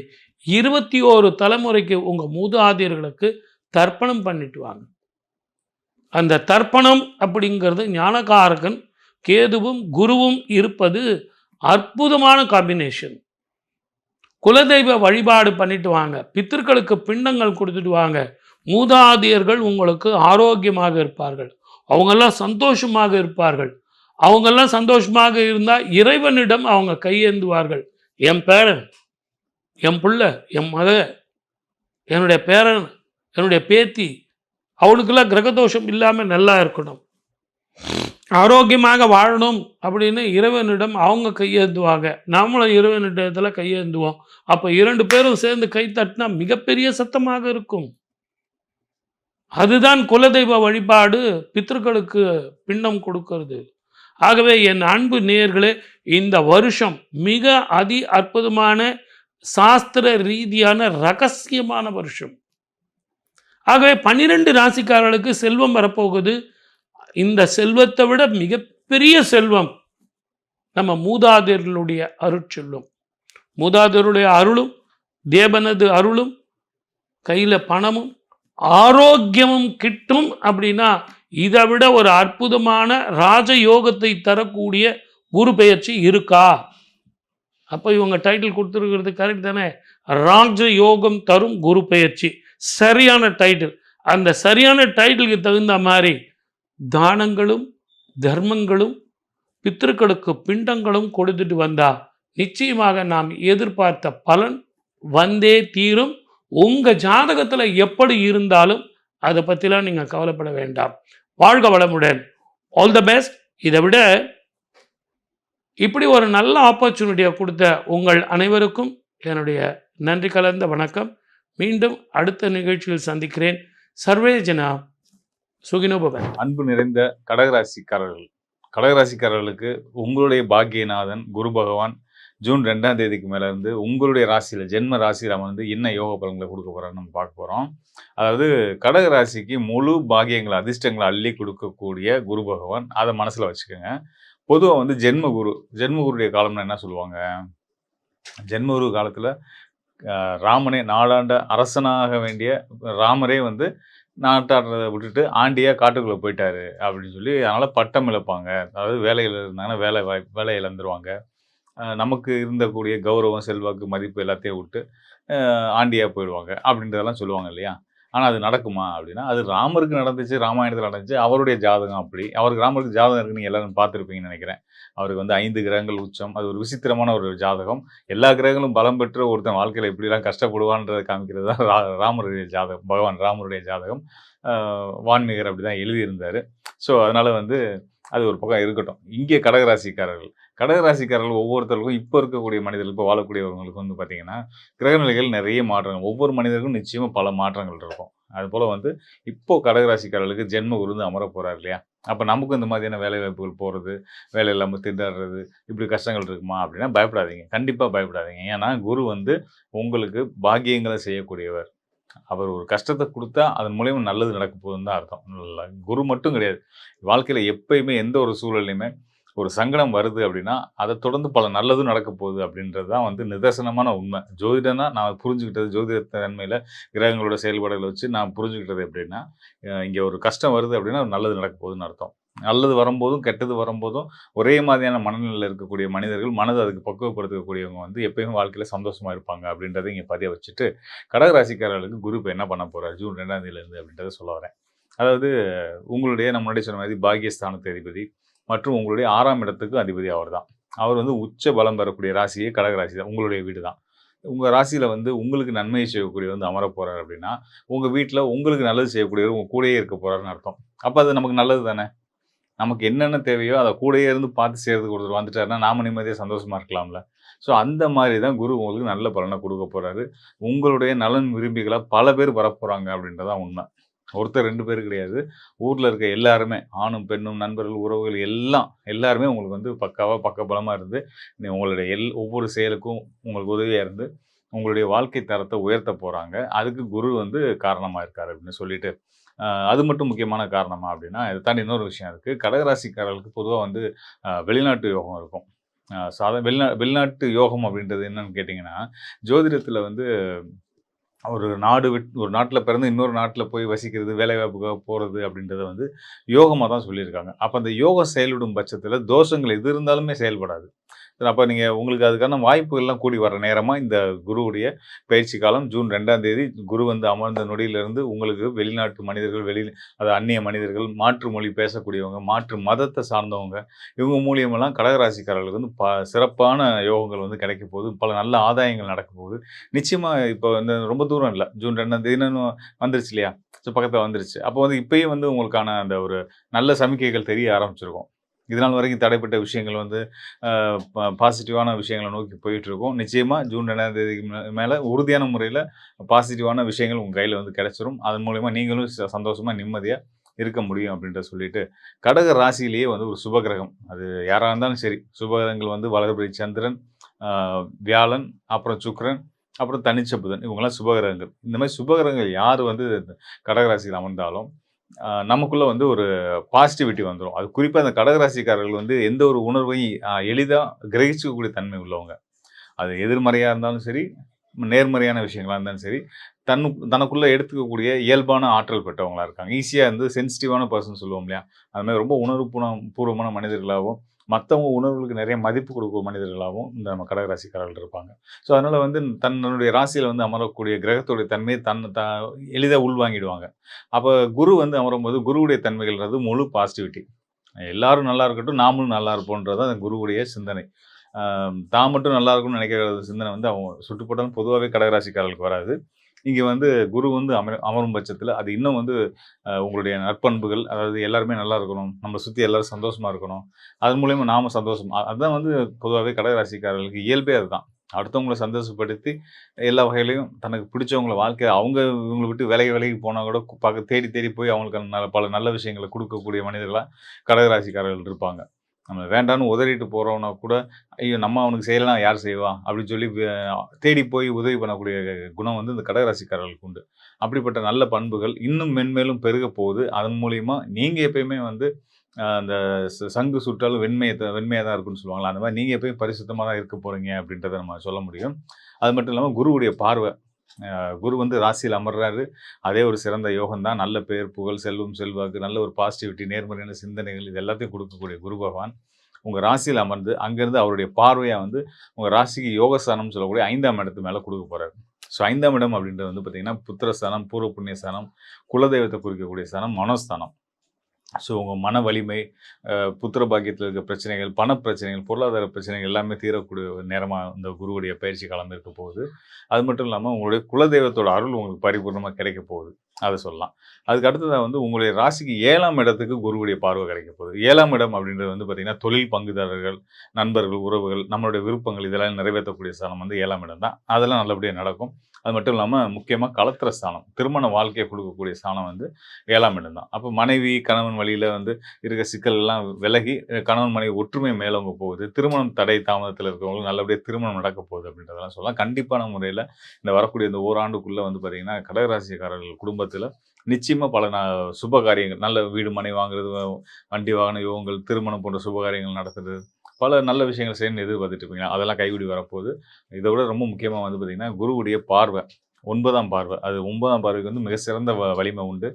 21 தலைமுறைக்கு உங்கள் மூதாதையர்களுக்கு தர்ப்பணம் பண்ணிட்டு வாங்க. அந்த தர்ப்பணம் அப்படிங்கிறது ஞானகாரகன் கேதுவும் குருவும் இருப்பது அற்புதமான காம்பினேஷன். குலதெய்வ வழிபாடு பண்ணிட்டு வாங்க, பித்திருக்களுக்கு பிண்டங்கள் கொடுத்துட்டு வாங்க. மூதாதையர்கள் உங்களுக்கு ஆரோக்கியமாக இருப்பார்கள், அவங்கெல்லாம் சந்தோஷமாக இருப்பார்கள். அவங்கெல்லாம் சந்தோஷமாக இருந்தால் இறைவனிடம் அவங்க கையேந்துவார்கள். என் பேரன், என் பிள்ளை, என் மக, என்னுடைய பேரன், என்னுடைய பேத்தி, அவனுக்கெல்லாம் கிரகதோஷம் இல்லாமல் நல்லா இருக்கணும், ஆரோக்கியமாக வாழணும் அப்படின்னு இறைவனிடம் அவங்க கையேந்துவாங்க. நம்மளும் இறைவனிடத்தில் கையேந்துவோம். அப்போ 2 பேரும் சேர்ந்து கை தட்டினா மிகப்பெரிய சத்தமாக இருக்கும். அதுதான் குலதெய்வ வழிபாடு, பித்திருக்களுக்கு பிண்டம் கொடுக்கிறது. ஆகவே என் அன்பு நேயர்களே, இந்த வருஷம் மிக அற்புதமான சாஸ்திர ரீதியான ரகசியமான வருஷம். ஆகவே 12 ராசிக்காரர்களுக்கு செல்வம் வரப்போகுது. இந்த செல்வத்தை விட மிகப்பெரிய செல்வம் நம்ம மூதாதையர்களுடைய அருட்செல்வம். மூதாதையருடைய அருளும், தேவனது அருளும், கையில் பணமும் ஆரோக்கியமும் கிட்டும். அப்படின்னா இதை விட ஒரு அற்புதமான ராஜயோகத்தை தரக்கூடிய குரு பெயர்ச்சி இருக்கா? அப்போ இவங்க டைட்டில் கொடுத்துருக்கிறது கரெக்ட் தானே? ராஜயோகம் தரும் குரு பெயர்ச்சி, சரியான டைட்டில். அந்த சரியான டைட்டிலுக்கு தகுந்த மாதிரி தானங்களும் தர்மங்களும் பித்திருக்களுக்கு பிண்டங்களும் கொடுத்துட்டு வந்தா நிச்சயமாக நாம் எதிர்பார்த்த பலன் வந்தே தீரும். உங்கள் ஜாதகத்தில் எப்படி இருந்தாலும் அதை பற்றிலாம் நீங்கள் கவலைப்பட வேண்டாம். வாழ்க வளமுடன், ஆல் த பெஸ்ட். இதை விட இப்படி ஒரு நல்ல ஆப்பர்ச்சுனிட்டியை கொடுத்த உங்கள் அனைவருக்கும் என்னுடைய நன்றி கலந்த வணக்கம். மீண்டும் அடுத்த நிகழ்ச்சியில் சந்திக்கிறேன். சர்வே ஜனா சுகினோ பவன். அன்பு நிறைந்த கடகராசிக்காரர்களுக்கு உங்களுடைய பாக்கியநாதன் குரு பகவான் ஜூன் 2ஆம் தேதிக்கு மேலே இருந்து உங்களுடைய ராசியில் ஜென்ம ராசியில் அமர்ந்து என்ன யோக பலன்களை கொடுக்க போகிறான்னு நம்ம பார்க்க போகிறோம். அதாவது கடகராசிக்கு முழு பாக்கியங்களை அதிர்ஷ்டங்களை அள்ளி கொடுக்கக்கூடிய குரு பகவான், அதை மனசில் வச்சுக்கோங்க. பொதுவா வந்து ஜென்மகுருடைய காலம்னா என்ன சொல்லுவாங்க? ஜென்மகுரு காலத்துல ராமனே நாடாண்ட அரசனாக வேண்டிய ராமரே வந்து நாட்டாடுறத விட்டுட்டு ஆண்டியா காட்டுக்குள்ள போயிட்டாரு அப்படின்னு சொல்லி அதனால பட்டம் இழப்பாங்க. அதாவது வேலையில இருந்தாங்கன்னா வேலை இழந்துருவாங்க. நமக்கு இருந்தக்கூடிய கௌரவம், செல்வாக்கு, மதிப்பு எல்லாத்தையும் விட்டு ஆண்டியா போயிடுவாங்க அப்படின்றதெல்லாம் சொல்லுவாங்க இல்லையா? ஆனா அது நடக்குமா அப்படின்னா, அது ராமருக்கு நடந்துச்சு, ராமாயணத்துல நடந்துச்சு. அவருடைய ஜாதகம் அப்படி. ராமருக்கு ஜாதகம் இருக்குன்னு நீங்க எல்லாரும் பார்த்துருப்பீங்கன்னு நினைக்கிறேன். அவருக்கு வந்து 5 கிரகங்கள் உச்சம். அது ஒரு விசித்திரமான ஒரு ஜாதகம். எல்லா கிரகங்களும் பலம் பெற்று ஒருத்தன் வாழ்க்கையில எப்படிலாம் கஷ்டப்படுவான்றத காமிக்கிறது தான் ராமருடைய ஜாதகம். பகவான் ராமருடைய ஜாதகம். அ வான்மீகர் அப்படிதான் எழுதியிருந்தாரு. ஸோ அதனால வந்து அது ஒரு பக்கம் இருக்கட்டும். இங்கே கடகராசிக்காரர்கள் ஒவ்வொருத்தருக்கும் இப்போ இருக்கக்கூடிய மனிதர்கள், இப்போ வாழக்கூடியவங்களுக்கு வந்து பார்த்தீங்கன்னா, கிரகநிலைகள் நிறைய மாற்றங்கள். ஒவ்வொரு மனிதருக்கும் நிச்சயமா பல மாற்றங்கள் இருக்கும். அதுபோல வந்து இப்போ கடகராசிக்காரர்களுக்கு ஜென்ம குரு வந்து அமரப் போறார் இல்லையா? அப்ப நமக்கும் இந்த மாதிரியான வேலை வாய்ப்புகள் போறது, வேலை இல்லாம திண்டாடுறது, இப்படி கஷ்டங்கள் இருக்குமா? அப்படின்னா பயப்படாதீங்க. கண்டிப்பா பயப்படாதீங்க. ஏன்னா குரு வந்து உங்களுக்கு பாக்கியங்கள செய்யக்கூடியவர். அவர் ஒரு கஷ்டத்த குடுத்தா, அதன் மூலியமா நல்லது நடக்க போகுதுன்னு தான் அர்த்தம். குரு மட்டும் கிடையாது. வாழ்க்கையில எப்பயுமே எந்த ஒரு சூழல்லயுமே ஒரு சங்கடம் வருது அப்படின்னா, அத தொடர்ந்து பல நல்லதும் நடக்க போகுது அப்படின்றது தான் வந்து நிதர்சனமான உண்மை. ஜோதிடம்னா நான் புரிஞ்சுக்கிட்டது ஜோதிட தன்மையில கிரகங்களோட செயல்பாடுகள வச்சு நான் புரிஞ்சுக்கிட்டது எப்படின்னா, இங்க ஒரு கஷ்டம் வருது அப்படின்னா, ஒரு நல்லது நடக்க போகுதுன்னு அர்த்தம். நல்லது வரும்போதும், கெட்டது வரும்போதும் ஒரே மாதிரியான மனநிலையில இருக்கக்கூடிய மனிதர்கள், மனத அதுக்கு பக்குவப்படுத்தக்கூடியவங்க வந்து எப்பயுமே வாழ்க்கையில சந்தோஷமா இருப்பாங்க அப்படின்றத இங்க பதிய வச்சுட்டு, கடகராசிக்காரர்களுக்கு குரு இப்ப என்ன பண்ண போறார் ஜூன் 2ஆம் தேதியிலிருந்து அப்படின்றத சொல்ல வரேன். அதாவது உங்களுடைய நான் முன்னாடி சொன்ன மாதிரி பாக்கியஸ்தானத்து அதிபதி மற்றும் உங்களுடைய 6ஆம் இடத்துக்கு அதிபதி அவர்தான். அவர் வந்து உச்ச பலம் பெறக்கூடிய ராசியே கடகராசி தான். உங்களுடைய வீடு தான். உங்க ராசியில வந்து உங்களுக்கு நன்மையை செய்யக்கூடியவர் வந்து அமரப் போறார் அப்படின்னா, உங்க வீட்ல உங்களுக்கு நல்லது செய்யக்கூடியவர் உங்க கூடயே இருக்க போறாருன்னு அர்த்தம். அப்ப அது நமக்கு நல்லது தானே! நமக்கு என்னென்ன தேவையோ அத கூடயே இருந்து பார்த்து செய்றதுக்கு ஒருத்தர் வந்துட்டாருன்னா, நாம நிம்மதியா சந்தோஷமா இருக்கலாம்ல. ஸோ அந்த மாரி தான் குரு உங்களுக்கு நல்ல பலன குடுக்க போறாரு. உங்களுடைய நலன் விரும்பிகளா பல பேர் வரப்போறாங்க அப்படின்றது தான் உண்ம. ஒருத்தர் 2 பேர் கிடையாது. ஊர்ல இருக்க எல்லாருமே, ஆணும், பெண்ணும், நண்பர்கள், உறவுகள் எல்லாருமே உங்களுக்கு வந்து பக்காவா பக்கபலமா இருந்து, உங்களுடைய ஒவ்வொரு செயலுக்கும் உங்களுக்கு உதவியா இருந்து, உங்களுடைய வாழ்க்கை தரத்த உயர்த்தப் போறாங்க. அதுக்கு குரு வந்து காரணமா இருக்காரு அப்படின்னு சொல்லிட்டு, அது மட்டும் முக்கியமான காரணமா அப்படின்னா, இத தாண்டி இன்னொரு விஷயம் இருக்கு. கடகராசிக்காரர்களுக்கு பொதுவா வந்து வெளிநாட்டு யோகம் இருக்கும். வெளிநாட்டு யோகம் அப்படின்றது என்னன்னு கேட்டீங்கன்னா, ஜோதிடத்துல வந்து ஒரு நாட்ல பிறந்து இன்னொரு நாட்ல போய் வசிக்கிறது, வேலைவாய்ப்புக்காக போறது அப்படின்றத வந்து யோகமா தான் சொல்லியிருக்காங்க. அப்ப அந்த யோகம் செயல்படும் பட்சத்தில தோஷங்கள் எது இருந்தாலுமே செயல்படாது. அப்ப நீங்க உங்களுக்கு அதுக்கான வாய்ப்புகள்லாம் கூடி வர நேரமா இந்த குருவுடைய பயிற்சி காலம் ஜூன் 2ஆம் தேதி குரு வந்து அமர்ந்த நொடியிலிருந்து உங்களுக்கு வெளிநாட்டு மனிதர்கள், அது அந்நிய மனிதர்கள், மாற்று மொழி பேசக்கூடியவங்க, மாற்று மதத்த சார்ந்தவங்க, இவங்க மூலியமெல்லாம் கடகராசிக்காரர்களுக்கு வந்து சிறப்பான யோகங்கள் வந்து கிடைக்கப் போகுது. பல நல்ல ஆதாயங்கள் நடக்கப் போகுது. நிச்சயமா இப்ப வந்து ரொம்ப தூரம் இல்ல. ஜூன் 2ஆம் தேதின்னு வந்துருச்சு இல்லையா? ஸோ பக்கத்துல வந்துருச்சு. அப்போ வந்து இப்பயே வந்து உங்களுக்கான அந்த ஒரு நல்ல சமிக்கைகள் தெரிய ஆரம்பிச்சிருக்கும். இதுநாள் வரைக்கும் தடைப்பட்ட விஷயங்கள் வந்து அ பாசிட்டிவான விஷயங்கள நோக்கி போயிட்டுருக்கும். நிச்சயமா ஜூன் 2ஆம் தேதிக்கு மேல உறுதியான முறையில பாசிட்டிவான விஷயங்கள் உங்க கையில வந்து கிடைச்சிரும். அதன் மூலியமா நீங்களும் சந்தோஷமா, நிம்மதியா இருக்க முடியும் அப்படின்றத சொல்லிட்டு, கடக ராசியிலேயே வந்து ஒரு சுபகிரகம். அது யாரா இருந்தாலும் சரி, சுபகிரகங்கள் வந்து வளர்பிறை சந்திரன், அ வியாழன், அப்புறம் சுக்கிரன், அப்புறம் தனிச்ச புதன். இவங்கலாம் சுபகிரகங்கள். இந்த மாரி சுபகிரகங்கள் யார் வந்து கடகராசியில அமர்ந்தாலும், நமக்குள்ள வந்து ஒரு பாசிட்டிவிட்டி வந்துரும். அது குறிப்பா அந்த கடகராசிக்காரர்கள் வந்து எந்த ஒரு உணர்வையும் எளிதா கிரகிச்சுக்கக்கூடிய தன்மை உள்ளவங்க. அது எதிர்மறையா இருந்தாலும் சரி, நேர்மறையான விஷயங்களா இருந்தாலும் சரி, தனக்குள்ள எடுத்துக்கக்கூடிய இயல்பான ஆற்றல் பெற்றவங்களா இருக்காங்க. ஈஸியா வந்து சென்சிட்டிவான பெர்சன் சொல்லுவோம் இல்லையா? அது மாரி ரொம்ப பூர்வமான மனிதர்களாகவும், மத்தவங்க உணர்வுகளுக்கு நிறைய மதிப்பு கொடுக்கும் மனிதர்களாகவும் இந்த நம்ம கடகராசிக்காரர்கள் இருப்பாங்க. ஸோ அதனால வந்து தன்னுடைய ராசியில வந்து அமரக்கூடிய கிரகத்துடைய தன்மையை எளிதா உள்வாங்கிடுவாங்க. அப்ப குரு வந்து அமரும்போது குருவுடைய தன்மைகள்ன்றது முழு பாசிட்டிவிட்டி. எல்லாரும் நல்லா இருக்கட்டும், நாமளும் நல்லா இருப்போம்ன்றது தான் குருவுடைய சிந்தனை. அ தான் மட்டும் நல்லா இருக்கணும்னு நினைக்கிற சிந்தனை வந்து அவங்க சுட்டுப்பட்டாலும் பொதுவாவே கடகராசிக்காரர்களுக்கு வராது. இங்க வந்து குரு வந்து அமரும் பட்சத்தில அது இன்னும் வந்து உங்களுடைய நற்பண்புகள், அதாவது எல்லாருமே நல்லா இருக்கணும், நம்மள சுத்தி எல்லாரும் சந்தோஷமா இருக்கணும். அதன் மூலியமா நாம சந்தோஷமா அதுதான் வந்து பொதுவாவே கடகராசிக்காரர்களுக்கு இயல்பே அதுதான். அடுத்தவங்கள சந்தோஷப்படுத்தி எல்லா வகையிலயும் தனக்கு பிடிச்சவங்கள வாழ்க்கைய அவங்க இவங்கள விட்டு விலகி போனா கூட தேடி தேடி போய் அவங்களுக்கு பல நல்ல விஷயங்கள குடுக்கக்கூடிய மனிதர்களா கடகராசிக்காரர்கள் இருப்பாங்க. நம்ம வேண்டான்னு உதறிட்டு போறோம்னா கூட, ஐயோ! நம்ம அவனுக்கு செய்யலனா யார் செய்வா? அப்படின்னு சொல்லி தேடி போய் உதவி பண்ணக்கூடிய குணம் வந்து இந்த கடகராசிக்காரர்களுக்கு உண்டு. அப்படிப்பட்ட நல்ல பண்புகள் இன்னும் மென்மேலும் பெருகப் போகுது. அதன் மூலியமா நீங்க எப்பயுமே வந்து அந்த சங்கு சுற்றாலும் வெண்மையாக தான் இருக்குன்னு சொல்லுவாங்களா, அந்த மாதிரி நீங்கள் எப்பயும் பரிசுத்தமாக தான் இருக்க போகிறீங்க அப்படின்றத நம்ம சொல்ல முடியும். அது மட்டும் இல்லாமல் குருவுடைய பார்வை, குரு வந்து ராசியில் அமர்றாரு. அதே ஒரு சிறந்த யோகம் தான். நல்ல பேர், புகழ், செல்வம், செல்வாக்கு, நல்ல ஒரு பாசிட்டிவிட்டி, நேர்மறையான சிந்தனைகள், இது எல்லாத்தையும் கொடுக்கக்கூடிய குரு பகவான் உங்கள் ராசியில் அமர்ந்து அங்கேருந்து அவருடைய பார்வையாக வந்து உங்கள் ராசிக்கு யோகஸ்தானம்னு சொல்லக்கூடிய 5ஆம் இடத்து மேலே கொடுக்க போகிறார். ஸோ 5ஆம் இடம் அப்படின்றது வந்து பார்த்தீங்கன்னா புத்திரஸ்தானம், பூர்வ புண்ணிய ஸ்தானம், குலதெய்வத்தை குறிக்கக்கூடிய ஸ்தானம், மனோஸ்தானம். ஸோ உங்கள் மன வலிமை, புத்திர பாக்கியத்தில் இருக்க பிரச்சனைகள், பண பிரச்சனைகள், பொருளாதார பிரச்சனைகள் எல்லாமே தீரக்கூடிய ஒரு நேரமாக இந்த குருவுடைய பயிற்சி காலம் இருக்க போகுது. அது மட்டும் இல்லாமல் உங்களுடைய குலதெய்வத்தோட அருள் உங்களுக்கு பரிபூர்ணமாக கிடைக்க போகுது, அதை சொல்லலாம். அதுக்கு அடுத்ததாக வந்து உங்களுடைய ராசிக்கு 7ஆம் இடத்துக்கு குருவுடைய பார்வை கிடைக்க போகுது. 7ஆம் இடம் அப்படின்றது வந்து பார்த்திங்கன்னா தொழில் பங்குதாரர்கள், நண்பர்கள், உறவுகள், நம்மளுடைய விருப்பங்கள் இதெல்லாம் நிறைவேற்றக்கூடிய ஸ்தானம் வந்து 7ஆம் இடம் தான். அதெல்லாம் நல்லபடியாக நடக்கும். அது மட்டும் இல்லாமல் முக்கியமாக கலத்திர ஸ்தானம், திருமண வாழ்க்கையை கொடுக்கக்கூடிய ஸ்தானம் வந்து 7ஆம் இடம் தான். அப்போ மனைவி கணவன் வழியில் வந்து இருக்க சிக்கல்லாம் விலகி கணவன் மனைவி ஒற்றுமை மேலோங்க போகுது. திருமணம் தடை தாமதத்தில் இருக்கிறவங்களுக்கு நல்லபடியாக திருமணம் நடக்க போகுது அப்படின்றதெல்லாம் சொல்லலாம். கண்டிப்பான முறையில் இந்த வரக்கூடிய இந்த ஓராண்டுக்குள்ளே வந்து பார்த்திங்கன்னா கடகராசிக்காரர்கள் குடும்பத்தில் நிச்சயமாக பல சுப காரியங்கள், நல்ல வீடு மனை வாங்குறது, வண்டி வாகன யோகங்கள், திருமணம் போன்ற சுப காரியங்கள் நடத்துறது, பல நல்ல விஷயங்கள் செய்யணும்னு எதிர்பார்த்துட்டு இருப்பீங்க. அதெல்லாம் கைகூடி வரப்போகுது. இதை விட ரொம்ப முக்கியமாக வந்து பார்த்திங்கன்னா குருவுடைய பார்வை, 9ஆம் பார்வை. அது 9ஆம் பார்வைக்கு வந்து மிக சிறந்த வலிமை உண்டு.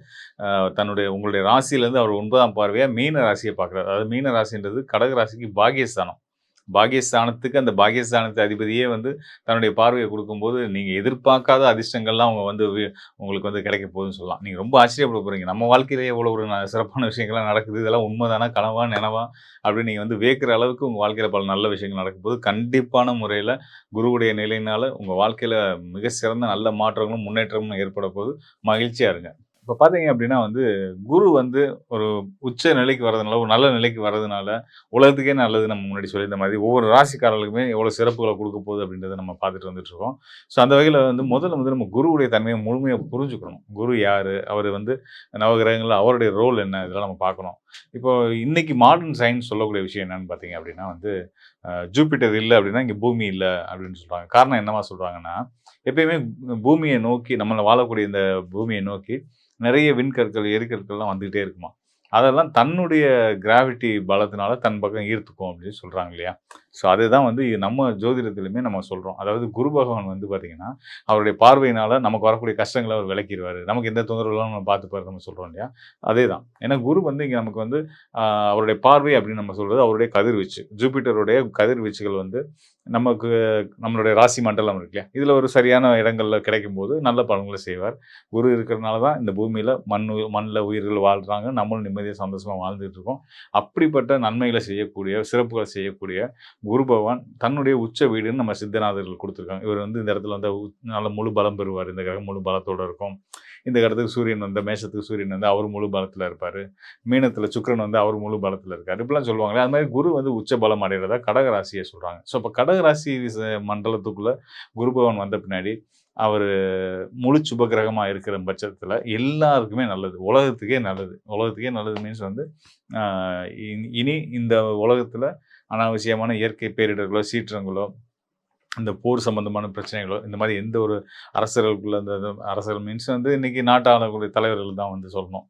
உங்களுடைய ராசியிலேருந்து அவர் 9ஆம் பார்வையாக மீன ராசியை பார்க்குறாரு. அதாவது மீன ராசின்றது கடக ராசிக்கு பாகியஸ்தானம். பாகியஸ்தானத்துக்கு அந்த பாகியஸ்தானத்து அதிபதியே வந்து தன்னுடைய பார்வையை கொடுக்கும்போது நீங்கள் எதிர்பார்க்காத அதிர்ஷ்டங்கள்லாம் அவங்க வந்து உங்களுக்கு வந்து கிடைக்க போகுதுன்னு சொல்லலாம். நீங்கள் ரொம்ப ஆச்சரியப்பட போகிறீங்க. நம்ம வாழ்க்கையிலேயே எவ்வளோ ஒரு சிறப்பான விஷயங்கள்லாம் நடக்குது, இதெல்லாம் உண்மைதானா, கனவா, நினைவா அப்படின்னு நீங்கள் வந்து வியக்கிற அளவுக்கு உங்கள் வாழ்க்கையில் பல நல்ல விஷயங்கள் நடக்கும் போது கண்டிப்பான முறையில் குருவுடைய நிலையினால் உங்கள் வாழ்க்கையில் மிக சிறந்த நல்ல மாற்றங்களும் முன்னேற்றமும் ஏற்பட போது மகிழ்ச்சியாக இருங்க. இப்போ பார்த்தீங்க அப்படின்னா வந்து குரு வந்து ஒரு உச்ச நிலைக்கு வர்றதுனால, ஒரு நல்ல நிலைக்கு வர்றதுனால உலகத்துக்கே நல்லது. நம்ம முன்னாடி சொல்லியிருந்த மாதிரி ஒவ்வொரு ராசிக்காரர்களுக்குமே எவ்வளோ சிறப்புகளை கொடுக்க போகுது அப்படின்றத நம்ம பார்த்துட்டு வந்துட்டு இருக்கோம். ஸோ அந்த வகையில் வந்து முதல்ல நம்ம குருவுடைய தன்மையை முழுமையாக புரிஞ்சுக்கணும். குரு யார், அவர் வந்து நவகிரகங்களில் அவருடைய ரோல் என்ன, இதெல்லாம் நம்ம பார்க்கணும். இப்போ இன்னைக்கு மாடர்ன் சயின்ஸ் சொல்லக்கூடிய விஷயம் என்னன்னு பார்த்தீங்க அப்படின்னா வந்து ஜூபிட்டர் இல்லை அப்படின்னா இங்கே பூமி இல்லை அப்படின்னு சொல்கிறாங்க. காரணம் என்னவா சொல்கிறாங்கன்னா, எப்பயுமே பூமியை நோக்கி, நம்மளை வாழக்கூடிய இந்த பூமியை நோக்கி நிறைய விண்கற்கள், எரிக்கற்கள்லாம் வந்துகிட்டே இருக்குமா. அதெல்லாம் தன்னுடைய கிராவிட்டி பலத்தினால தன் பக்கம் ஈர்த்துக்கும் அப்படின்னு சொல்கிறாங்க இல்லையா. ஸோ அதுதான் வந்து நம்ம ஜோதிடத்துலையுமே நம்ம சொல்கிறோம். அதாவது குரு பகவான் வந்து பார்த்திங்கன்னா அவருடைய பார்வையினால் நமக்கு வரக்கூடிய கஷ்டங்களை அவர் விளக்கிடுவார். நமக்கு எந்த தொந்தரவுலாம் நம்ம பார்த்துப்பாரு நம்ம சொல்கிறோம் இல்லையா. அதே தான். ஏன்னா குரு வந்து இங்கே நமக்கு வந்து அவருடைய பார்வை அப்படின்னு நம்ம சொல்கிறது அவருடைய கதிர்வீச்சு. ஜூபிட்டருடைய கதிர்வீச்சுகள் வந்து நமக்கு நம்மளுடைய ராசி மண்டலம் இருக்கு இல்லையா, இதில் ஒரு சரியான இடங்களில் கிடைக்கும் போது நல்ல பலன்களை செய்வார். குரு இருக்கிறதுனால தான் இந்த பூமியில் மண்ணில் உயிர்கள் வாழ்கிறாங்க, நம்மளும் நிம்மதியாக சந்தோஷமாக வாழ்ந்துட்டு இருக்கோம். அப்படிப்பட்ட நன்மைகளை செய்யக்கூடிய, சிறப்புகளை செய்யக்கூடிய குரு பகவான் தன்னுடைய உச்ச வீடுன்னு நம்ம சித்தநாதர்கள் கொடுத்துருக்காங்க. இவர் வந்து இந்த இடத்துல வந்து நல்ல முழு பலம் பெறுவார். இந்த கிரகம் முழு பலத்தோடு இருக்கும். இந்த இடத்துக்கு சூரியன் வந்து, மேஷத்துக்கு சூரியன் வந்து அவர் முழு பலத்தில் இருப்பார். மீனத்தில் சுக்கிரன் வந்து அவர் முழு பலத்தில் இருக்கார். இப்படிலாம் சொல்லுவாங்களே, அது மாதிரி குரு வந்து உச்ச பலம் அடைகிறதா கடகராசியை சொல்கிறாங்க. ஸோ இப்போ கடகராசி மண்டலத்துக்குள்ளே குரு பகவான் வந்த பின்னாடி அவர் முழு சுபகிரகமாக இருக்கிற பட்சத்தில் எல்லாருக்குமே நல்லது, உலகத்துக்கே நல்லது. உலகத்துக்கே நல்லது மீன்ஸ் வந்து இனி இந்த உலகத்தில் அனாவசியமான இயற்கை பேரிடர்களோ, சீற்றங்களோ, இந்த போர் சம்பந்தமான பிரச்சனைகளோ, இந்த மாதிரி எந்த ஒரு அரசர்களுக்குள்ள அந்த அரசர்கள் மீன்ஸ் வந்து இன்றைக்கி நாட்டாளர்களுடைய தலைவர்கள் தான் வந்து சொல்லணும்.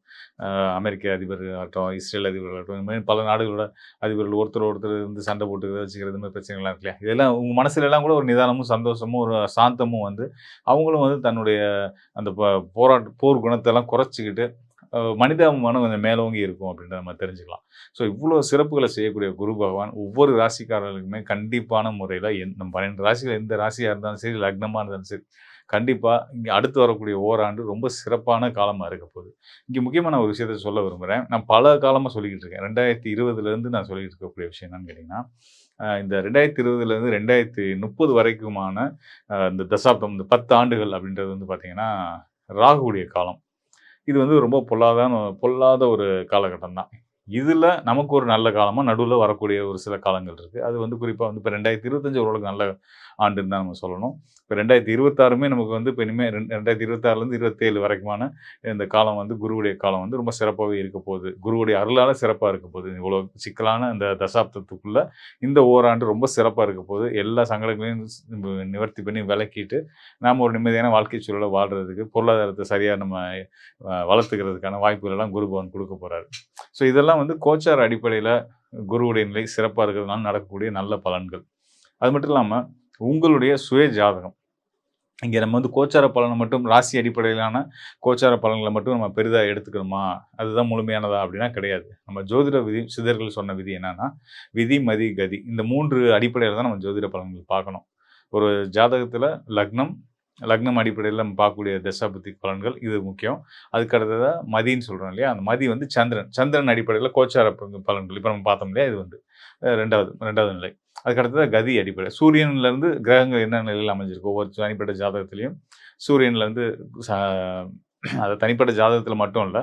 அமெரிக்க அதிபர்கள் ஆகட்டும், இஸ்ரேல் அதிபர்கள் ஆகட்டும், இந்த மாதிரி பல நாடுகளோட அதிபர்கள் ஒருத்தர் வந்து சண்டை போட்டுக்கிறது, வச்சுக்கிறது, இந்த மாதிரி பிரச்சனைகள்லாம் இருக்கு இல்லையா. இதெல்லாம் உங்கள் மனசுலலாம் கூட ஒரு நிதானமும் சந்தோஷமும் ஒரு சாந்தமும் வந்து அவங்களும் வந்து தன்னுடைய அந்த போர் குணத்தெல்லாம் குறைச்சிக்கிட்டு மனிதாபிமானம் கொஞ்சம் மேலோங்கி இருக்கும் அப்படின்றத நம்ம தெரிஞ்சுக்கலாம். ஸோ இவ்வளோ சிறப்புகளை செய்யக்கூடிய குரு பகவான் ஒவ்வொரு ராசிக்காரர்களுக்குமே கண்டிப்பான முறையில் நம்ம 12 ராசிகள் எந்த ராசியாக இருந்தாலும் சரி, லக்னமாக இருந்தாலும் சரி, கண்டிப்பாக இங்கே அடுத்து வரக்கூடிய ஓராண்டு ரொம்ப சிறப்பான காலமாக இருக்க போகுது. இங்கே முக்கியமான ஒரு விஷயத்தை சொல்ல விரும்புகிறேன். நான் பல காலமாக சொல்லிக்கிட்டு இருக்கேன். 2020 நான் சொல்லிக்கிட்டு இருக்கக்கூடிய விஷயம் என்னன்னு கேட்டிங்கன்னா, இந்த 2020 2030 வரைக்குமான இந்த தசாப்தம், இந்த 10 ஆண்டுகள் அப்படின்றது வந்து பார்த்திங்கன்னா ராகுடைய காலம். இது வந்து ரொம்ப பொல்லாத ஒரு காலகட்டம் தான். இதில் நமக்கு ஒரு நல்ல காலமாக நடுவில் வரக்கூடிய ஒரு சில காலங்கள் இருக்குது. அது வந்து குறிப்பாக வந்து இப்போ 2025 ஓரளவுக்கு நல்ல ஆண்டுன்னு தான் நம்ம சொல்லணும். இப்போ 2026 நமக்கு வந்து இப்போ இனிமேல் 2026 27 வரைக்குமான இந்த காலம் வந்து குருவுடைய காலம் வந்து ரொம்ப சிறப்பாகவே இருக்க போகுது. குருவுடைய அருளால் சிறப்பாக இருக்க போகுது. இவ்வளோ சிக்கலான இந்த தசாப்தத்துக்குள்ளே இந்த ஓராண்டு ரொம்ப சிறப்பாக இருக்க போகுது. எல்லா சங்கடங்களையும் நிவர்த்தி பண்ணி விளக்கிட்டு நாம் ஒரு நிம்மதியான வாழ்க்கை சூழலை வாழ்கிறதுக்கு, பொருளாதாரத்தை சரியாக நம்ம வளர்த்துக்கிறதுக்கான வாய்ப்புகள் எல்லாம் குரு பகவான் கொடுக்க போகிறாரு. ஸோ இதெல்லாம் இதெல்லாம் வந்து கோச்சார அடிப்படையில் குருவுடைய நிலை சிறப்பாக இருக்கிறதுனால நடக்கக்கூடிய நல்ல பலன்கள். அது மட்டும் இல்லாமல் உங்களுடைய சுய ஜாதகம், இங்கே நம்ம வந்து கோச்சார பலனை மட்டும், ராசி அடிப்படையிலான கோச்சார பலன்களை மட்டும் நம்ம பெரிதாக எடுத்துக்கணுமா, அதுதான் முழுமையானதா அப்படின்னா கிடையாது. நம்ம ஜோதிட விதி, சித்தர்கள் சொன்ன விதி என்னன்னா, விதி மதி கதி, இந்த 3 அடிப்படையில் தான் நம்ம ஜோதிட பலன்கள் பார்க்கணும். ஒரு ஜாதகத்தில் லக்னம் அடிப்படையில் நம்ம பார்க்கக்கூடிய தசாபுத்தி பலன்கள் இது முக்கியம். அதுக்கு அடுத்ததாக மதின்னு சொல்கிறோம் இல்லையா, அந்த மதி வந்து சந்திரன் அடிப்படையில் கோச்சார பலன்கள் இப்போ நம்ம பார்த்தோம் இல்லையா, இது வந்து ரெண்டாவது நிலை. அதுக்கு அடுத்தது கதி அடிப்படை, சூரியன்லேருந்து கிரகங்கள் என்ன நிலையில் அமைஞ்சிருக்கு ஒவ்வொரு தனிப்பட்ட ஜாதகத்திலையும். சூரியன்லேருந்து அது தனிப்பட்ட ஜாதகத்தில் மட்டும் இல்லை,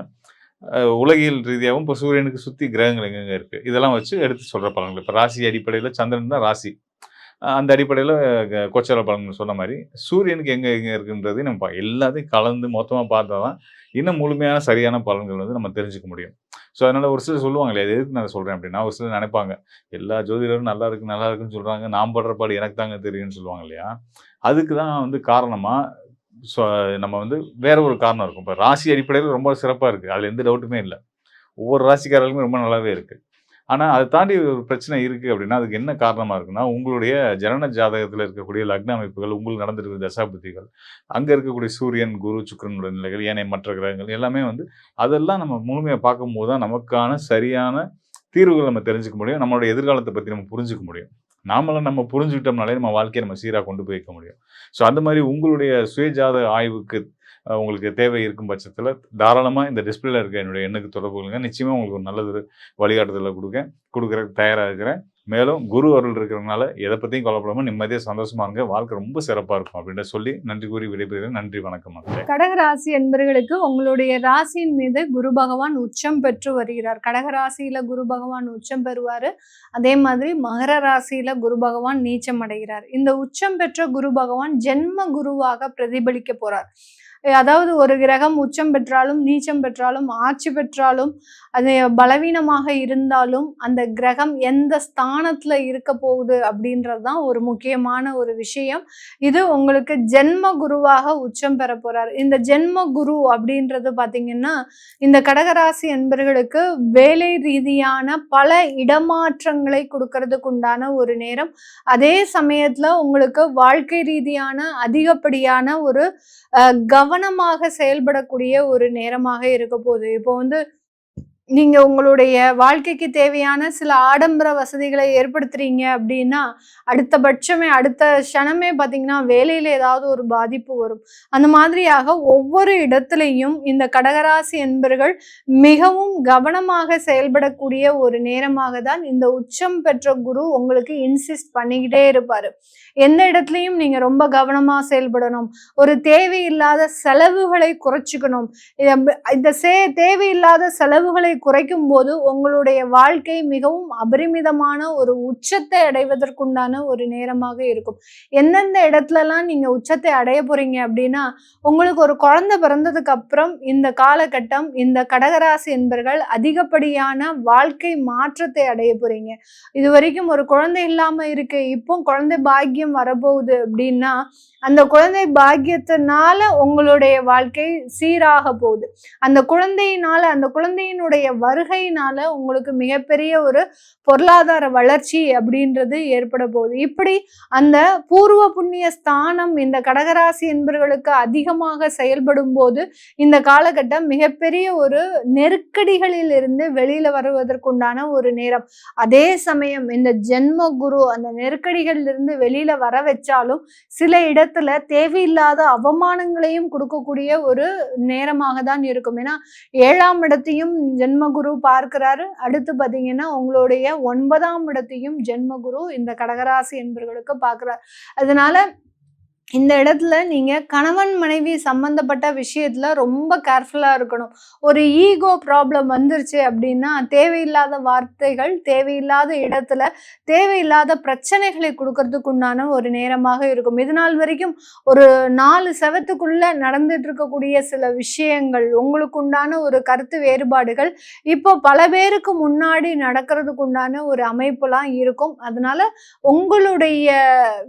உலகியல் ரீதியாகவும் இப்போ சூரியனுக்கு சுற்றி கிரகங்கள் எங்கெங்கே இருக்குது இதெல்லாம் வச்சு எடுத்து சொல்கிற பலன்கள். இப்போ ராசி அடிப்படையில் சந்திரன் தான் ராசி, அந்த அடிப்படையில் கோச்சார பலன்கள் சொன்ன மாதிரி சூரியனுக்கு எங்கே இருக்குன்றதையும் நம்ம எல்லாத்தையும் கலந்து மொத்தமாக பார்த்தா தான் இன்னும் முழுமையான சரியான பலன்கள் வந்து நம்ம தெரிஞ்சுக்க முடியும். ஸோ அதனால் ஒரு சிலர் சொல்லுவாங்க இல்லையா, எதுக்கு நான் சொல்கிறேன் அப்படின்னா, ஒரு சிலர் நினைப்பாங்க எல்லா ஜோதிடரும் நல்லா இருக்குன்னு சொல்கிறாங்க, நான் படுற பாடு எனக்கு தாங்க தெரியும்னு சொல்லுவாங்க இல்லையா. அதுக்கு தான் வந்து காரணமாக நம்ம வந்து வேற ஒரு காரணம் இருக்கும். இப்போ ராசி அடிப்படையில் ரொம்ப சிறப்பாக இருக்குது, அதில் எந்த டவுட்டுமே இல்லை, ஒவ்வொரு ராசிக்காரர்களுமே ரொம்ப நல்லாவே இருக்குது. ஆனால் அதை தாண்டி ஒரு பிரச்சனை இருக்குது அப்படின்னா அதுக்கு என்ன காரணமாக இருக்குன்னா, உங்களுடைய ஜனன ஜாதகத்தில் இருக்கக்கூடிய லக்ன அமைப்புகள், உங்களுக்கு நடந்திருக்கிற தசாபுத்திகள், அங்கே இருக்கக்கூடிய சூரியன், குரு, சுக்கிரனுடைய நிலைகள், ஏனைய மற்ற கிரகங்கள் எல்லாமே வந்து அதெல்லாம் நம்ம முழுமையாக பார்க்கும்போது தான் நமக்கான சரியான தீர்வுகள் நம்ம தெரிஞ்சுக்க முடியும், நம்மளுடைய எதிர்காலத்தை பற்றி நம்ம புரிஞ்சுக்க முடியும். நம்ம புரிஞ்சுக்கிட்டோம்னாலே நம்ம வாழ்க்கையை நம்ம சீராக கொண்டு போய் வைக்க முடியும். ஸோ அந்த மாதிரி உங்களுடைய சுயஜாத ஆய்வுக்கு உங்களுக்கு தேவை இருக்கும் பட்சத்தில் தாராளமாக இந்த டிஸ்பிளேல இருக்க என்னுடைய எண்ணுக்கு தொடர்பு கொள்ளுங்க. நிச்சயமாக உங்களுக்கு ஒரு நல்லது வழிகாட்டுதலை கொடுக்குறதுக்கு தயாராக இருக்கிறேன். மேலும் குரு அருள் இருக்கிறதுனால எதை பற்றியும் கொல்லப்படாமல் நிம்மதியாக சந்தோஷமா இருங்க, வாழ்க்கை ரொம்ப சிறப்பாக இருக்கும் அப்படின்னு சொல்லி நன்றி கூறி விடைபெறுகிறேன். நன்றி, வணக்கம். கடகராசி என்பவர்களுக்கு உங்களுடைய ராசியின் மீது குரு பகவான் உச்சம் பெற்று வருகிறார். கடகராசியில குரு பகவான் உச்சம் பெறுவாரு. அதே மாதிரி மகர ராசியில குரு பகவான் நீச்சம் அடைகிறார். இந்த உச்சம் பெற்ற குரு பகவான் ஜென்ம குருவாக பிரதிபலிக்க போறார். அதாவது ஒரு கிரகம் உச்சம் பெற்றாலும் நீச்சம் பெற்றாலும் ஆட்சி பெற்றாலும் அது பலவீனமாக இருந்தாலும் அந்த கிரகம் எந்த ஸ்தானத்துல இருக்க போகுது அப்படின்றது தான் ஒரு முக்கியமான ஒரு விஷயம். இது உங்களுக்கு ஜென்ம குருவாக உச்சம் பெற போறார். இந்த ஜென்ம குரு அப்படின்றது பாத்தீங்கன்னா இந்த கடகராசி என்பர்களுக்கு வேலை ரீதியான பல இடமாற்றங்களை கொடுக்கறதுக்கு உண்டான ஒரு நேரம். அதே சமயத்துல உங்களுக்கு வாழ்க்கை ரீதியான அதிகப்படியான ஒரு கவனமாக செயல்படக்கூடிய ஒரு நேரமாக இருக்க போகுது. இப்போ வந்து நீங்க உங்களுடைய வாழ்க்கைக்கு தேவையான சில ஆடம்பர வசதிகளை ஏற்படுத்துறீங்க அப்படின்னா அடுத்த க்ஷணமே பார்த்தீங்கன்னா வேலையில ஏதாவது ஒரு பாதிப்பு வரும். அந்த மாதிரியாக ஒவ்வொரு இடத்துலையும் இந்த கடகராசி என்பர்கள் மிகவும் கவனமாக செயல்படக்கூடிய ஒரு நேரமாக தான் இந்த உச்சம் பெற்ற குரு உங்களுக்கு இன்சிஸ்ட் பண்ணிக்கிட்டே இருப்பாரு. எந்த இடத்துலையும் நீங்க ரொம்ப கவனமா செயல்படணும், ஒரு தேவையில்லாத செலவுகளை குறைச்சிக்கணும். இந்த தேவையில்லாத செலவுகளை குறைக்கும் போது உங்களுடைய வாழ்க்கை மிகவும் அபரிமிதமான ஒரு உச்சத்தை அடைவதற்குண்டான ஒரு நேரமாக இருக்கும். எந்தெந்த இடத்துலலாம் நீங்க உச்சத்தை அடைய போறீங்க அப்படின்னா, உங்களுக்கு ஒரு குழந்தை பிறந்ததுக்கு அப்புறம் இந்த காலகட்டம் இந்த கடகராசி என்பர்கள் அதிகப்படியான வாழ்க்கை மாற்றத்தை அடைய போறீங்க. இது வரைக்கும் ஒரு குழந்தை இல்லாம இருக்கு, இப்போ குழந்தை பாக்கியம் வரப்போகுது அப்படின்னா அந்த குழந்தை பாக்கியத்தினால உங்களுடைய வாழ்க்கை சீராக போகுது. அந்த குழந்தையினுடைய வருகையினால உங்களுக்கு மிகப்பெரிய ஒரு பொருளாதார வளர்ச்சி அப்படின்றது ஏற்பட போகுது. இப்படி அந்த பூர்வ புண்ணிய ஸ்தானம் இந்த கடகராசி என்பவர்களுக்கு அதிகமாக செயல்படும் போது இந்த காலகட்டம் மிகப்பெரிய ஒரு நெருக்கடிகளில் இருந்து வெளியில வருவதற்குண்டான ஒரு நேரம். அதே சமயம் இந்த ஜென்ம குரு அந்த நெருக்கடிகளில் இருந்து வெளியில வர வச்சாலும் சில இடத்துல தேவையில்லாத அவமானங்களையும் கொடுக்கக்கூடிய ஒரு நேரமாக தான் இருக்கும். ஏன்னா 7ஆம் இடத்தையும் ஜென்மகுரு பார்க்கிறாரு. அடுத்து பாத்தீங்கன்னா உங்களுடைய 9ஆம் இடத்தையும் ஜென்மகுரு இந்த கடகராசி என்பவர்களுக்கு பார்க்கிறார். அதனால இந்த இடத்துல நீங்க கணவன் மனைவி சம்பந்தப்பட்ட விஷயத்துல ரொம்ப கேர்ஃபுல்லா இருக்கணும். ஒரு ஈகோ ப்ராப்ளம் வந்துருச்சு அப்படின்னா தேவையில்லாத வார்த்தைகள் தேவையில்லாத இடத்துல தேவையில்லாத பிரச்சனைகளை கொடுக்கறதுக்கு உண்டான ஒரு நேரமாக இருக்கும். இது நாள் வரைக்கும் ஒரு 4 செவத்துக்குள்ள நடந்துட்டு இருக்கக்கூடிய சில விஷயங்கள், உங்களுக்கு உண்டான ஒரு கருத்து வேறுபாடுகள் இப்போ பல பேருக்கு முன்னாடி நடக்கிறதுக்கு உண்டான ஒரு அமைப்புலாம் இருக்கும். அதனால உங்களுடைய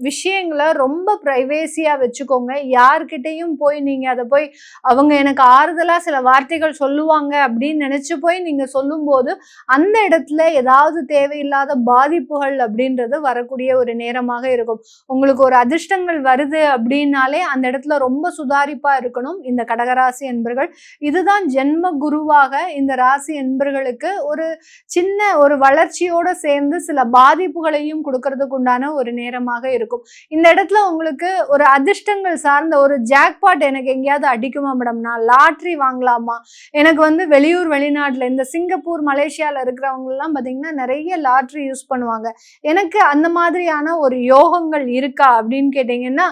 விஷயங்களை ரொம்ப பிரைவேசி பிரைவசியா வச்சுக்கோங்க. யார்கிட்டயும் போய் நீங்க அதை போய் அவங்க எனக்கு ஆறுதலா சில வார்த்தைகள் சொல்லுவாங்க அப்படின்னு நினைச்சு போய் நீங்க சொல்லும்போது அந்த இடத்துல ஏதாவது தேவையில்லாத பாதிப்புகள் அப்படின்றது வரக்கூடிய ஒரு நேரமாக இருக்கும். உங்களுக்கு ஒரு அதிர்ஷ்டங்கள் வருது அப்படின்னாலே அந்த இடத்துல ரொம்ப சுதாரிப்பா இருக்கணும் இந்த கடகராசி என்பர்கள். இதுதான் ஜென்ம குருவாக இந்த ராசி என்பர்களுக்கு ஒரு சின்ன ஒரு வளர்ச்சியோட சேர்ந்து சில பாதிப்புகளையும் கொடுக்கறதுக்கு உண்டான ஒரு நேரமாக இருக்கும். இந்த இடத்துல உங்களுக்கு ஒரு அதிர்ஷ்டங்கள் சார்ந்த ஒரு ஜாக்பாட் எனக்கு எங்கேயாவது அடிக்குமா மேடம், நான் லாட்ரி வாங்கலாமா, எனக்கு வந்து வெளியூர் வெளிநாட்டுல இந்த சிங்கப்பூர் மலேசியால இருக்கிறவங்க எல்லாம் பாத்தீங்கன்னா நிறைய லாட்ரி யூஸ் பண்ணுவாங்க, எனக்கு அந்த மாதிரியான ஒரு யோகங்கள் இருக்கா அப்படின்னு கேட்டீங்கன்னா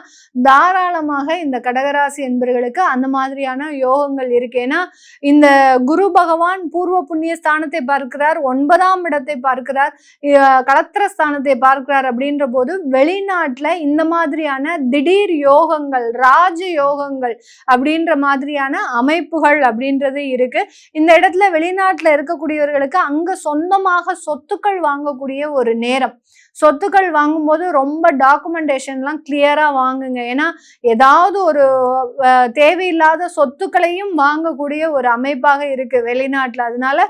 தாராளமாக இந்த கடகராசி என்பர்களுக்கு அந்த மாதிரியான யோகங்கள் இருக்கு. ஏன்னா இந்த குரு பகவான் பூர்வ புண்ணிய ஸ்தானத்தை பார்க்கிறார், 9ஆம் இடத்தை பார்க்கிறார், களத்திர ஸ்தானத்தை பார்க்கிறார். அப்படின்ற போது வெளிநாட்டுல இந்த மாதிரியான திடீர் யோகங்கள், ராஜ யோகங்கள் அப்படின்ற மாதிரியான அமைப்புகள் அப்படின்றது இருக்கு. இந்த இடத்துல வெளிநாட்டுல இருக்கக்கூடியவர்களுக்கு அங்க சொந்தமாக சொத்துக்கள் வாங்கக்கூடிய ஒரு நேரம். சொத்துக்கள் வாங்கும்போது ரொம்ப டாக்குமெண்டேஷன்லாம் கிளியரா வாங்குங்க. ஏன்னா ஏதாவது ஒரு தேவையில்லாத சொத்துக்களையும் வாங்கக்கூடிய ஒரு அமைப்பாக இருக்கு வெளிநாட்டுல. அதனால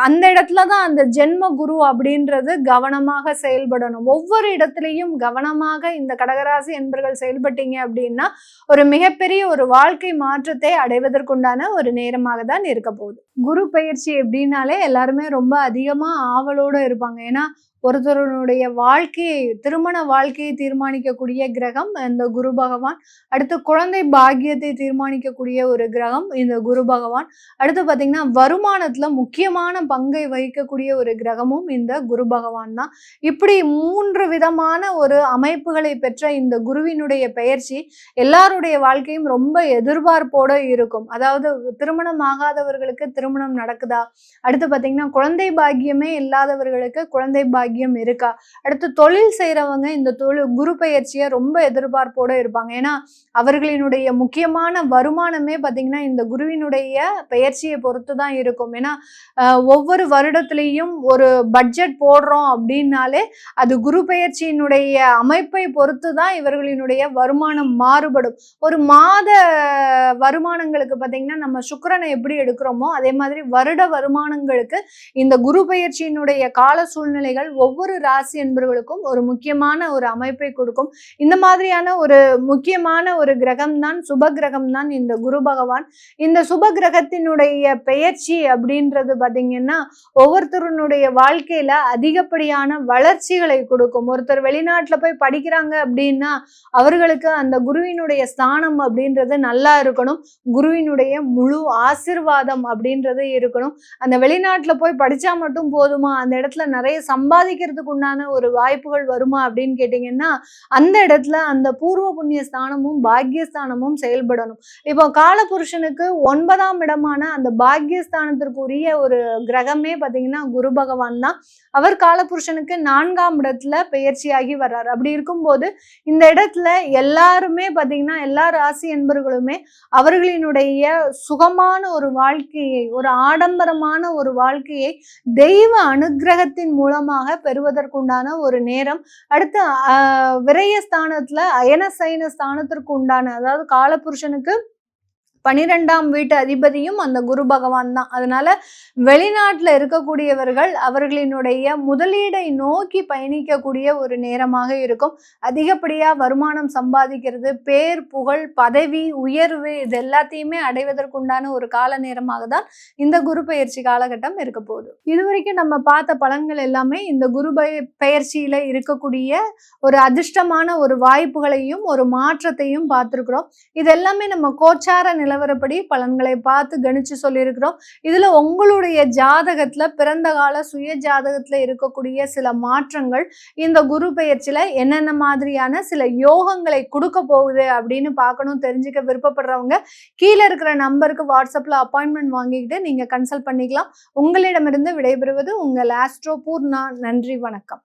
அந்த இடத்துலதான் அந்த ஜென்ம குரு அப்படின்றது கவனமாக செயல்படணும். ஒவ்வொரு இடத்துலையும் கவனமாக இந்த கடகராசி என்பர்கள் செயல்பட்டீங்க அப்படின்னா ஒரு மிகப்பெரிய ஒரு வாழ்க்கை மாற்றத்தை அடைவதற்குண்டான ஒரு நேரமாக தான் இருக்க போகுது. குரு பயிற்சி எப்படின்னாலே எல்லாருமே ரொம்ப அதிகமா ஆவலோட இருப்பாங்க. ஏன்னா ஒருத்தருடைய வாழ்க்கையை, திருமண வாழ்க்கையை தீர்மானிக்கக்கூடிய கிரகம் இந்த குரு பகவான். அடுத்து குழந்தை பாக்கியத்தை தீர்மானிக்கக்கூடிய ஒரு கிரகம் இந்த குரு பகவான். அடுத்து பாத்தீங்கன்னா வருமானத்துல முக்கியமான பங்கை வகிக்கக்கூடிய ஒரு கிரகமும் இந்த குரு பகவான் தான். இப்படி 3 விதமான ஒரு அமைப்புகளை பெற்ற இந்த குருவினுடைய பெயர்ச்சி எல்லாருடைய வாழ்க்கையும் ரொம்ப எதிர்பார்ப்போட இருக்கும். அதாவது திருமணம் ஆகாதவர்களுக்கு திருமணம் நடக்குதா, அடுத்து பாத்தீங்கன்னா குழந்தை பாக்கியமே இல்லாதவர்களுக்கு குழந்தை பாக்கியம் இருக்கா, அடுத்து தொழில் செய்யறவங்க இந்த குரு பெயர்ச்சியை ரொம்ப எதிர்பார்ப்போட இருப்பாங்க. ஏன்னா அவர்களினுடைய முக்கியமான வருமானமே பாத்தீங்கன்னா இந்த குருவினுடைய பெயர்ச்சியை பொறுத்து தான் இருக்கும். ஏன்னா ஒவ்வொரு வருடத்திலையும் ஒரு பட்ஜெட் போடுறோம் அப்படின்னாலே அது குரு பெயர்ச்சியினுடைய அமைப்பை பொறுத்து தான் இவர்களினுடைய வருமானம் மாறுபடும். ஒரு மாத வருமானங்களுக்கு பாத்தீங்கன்னா நம்ம சுக்கிரனை எப்படி எடுக்கிறோமோ அதே மாதிரி வருட வருமானங்களுக்கு இந்த குரு பெயர்ச்சியினுடைய கால சூழ்நிலைகள் ஒவ்வொரு ராசி என்பவர்களுக்கும் ஒரு முக்கியமான ஒரு அமைப்பை கொடுக்கும். இந்த மாதிரியான ஒரு முக்கியமான ஒரு கிரகம் தான் சுப கிரகம் தான் இந்த குரு பகவான். இந்த சுப கிரகத்தினுடைய பெயர்ச்சி அப்படின்றது பாத்தீங்கன்னா ஒவ்வொருத்தருடைய வாழ்க்கையில அதிகப்படியான வளர்ச்சிகளை கொடுக்கும். ஒருத்தர் வெளிநாட்டுல போய் படிக்கிறாங்க அப்படின்னா அவர்களுக்கு அந்த குருவினுடைய ஸ்தானம் அப்படின்றது நல்லா இருக்கணும், குருவினுடைய முழு ஆசிர்வாதம் அப்படின்றது இருக்கணும். அந்த வெளிநாட்டுல போய் படிச்சா மட்டும் போதுமா, அந்த இடத்துல நிறைய சம்பாதிக்கிறதுக்கு உண்டான ஒரு வாய்ப்புகள் வருமா அப்படின்னு கேட்டீங்கன்னா அந்த இடத்துல அந்த பூர்வ புண்ணிய ஸ்தானமும் பாக்கியஸ்தானமும் செயல்படணும். இப்போ காலபுருஷனுக்கு 9ஆம் இடமான அந்த பாக்கியஸ்தானத்திற்குரிய ஒரு கிரகமே பாத்தீங்கன்னா குரு பகவான் தான். அவர் காலபுருஷனுக்கு 4ஆம் இடத்துல பெயர்ச்சியாகி வர்றாரு. அப்படி இருக்கும்போது இந்த இடத்துல எல்லாருமே பாத்தீங்கன்னா எல்லா ராசி என்பர்களுமே அவர்களினுடைய சுகமான ஒரு வாழ்க்கையை, ஒரு ஆடம்பரமான ஒரு வாழ்க்கையை தெய்வ அனுகிரகத்தின் மூலமாக பெறுவதற்குண்டான ஒரு நேரம். அடுத்து விரயஸ்தானத்துல அயனசைன ஸ்தானத்திற்கு உண்டான, அதாவது காலபுருஷனுக்கு 12ஆம் வீட்டு அதிபதியும் அந்த குரு பகவான் தான். அதனால வெளிநாட்டுல இருக்கக்கூடியவர்கள் அவர்களினுடைய முதலீடை நோக்கி பயணிக்கக்கூடிய ஒரு நேரமாக இருக்கும். அதிகப்படியா வருமானம் சம்பாதிக்கிறது, பேர் புகழ் பதவி உயர்வு இது எல்லாத்தையுமே அடைவதற்குண்டான ஒரு கால நேரமாக தான் இந்த குரு பெயர்ச்சி காலகட்டம் இருக்க போகுது. இதுவரைக்கும் நம்ம பார்த்த பலன்கள் எல்லாமே இந்த குரு பெயர்ச்சியில இருக்கக்கூடிய ஒரு அதிர்ஷ்டமான ஒரு வாய்ப்புகளையும் ஒரு மாற்றத்தையும் பார்த்திருக்கிறோம். இது எல்லாமே நம்ம கோச்சார நிலவரப்படி பலன்களை பார்த்து கணிச்சு சொல்லியிருக்கிறோம். இதுல உங்களுடைய ஜாதகத்துல பிறந்த கால சுய ஜாதகத்துல இருக்கக்கூடிய சில மாற்றங்கள் இந்த குரு பெயர்ச்சியில என்னென்ன மாதிரியான சில யோகங்களை கொடுக்க போகுது அப்படின்னு பார்க்கணும், தெரிஞ்சுக்க விருப்பப்படுறவங்க கீழே இருக்கிற நம்பருக்கு வாட்ஸ்அப்ல அப்பாயின்மெண்ட் வாங்கிக்கிட்டு நீங்க கன்சல்ட் பண்ணிக்கலாம். உங்களிடமிருந்து விடைபெறுவது உங்கள் ஆஸ்ட்ரோ பூர்ணா. நன்றி, வணக்கம்.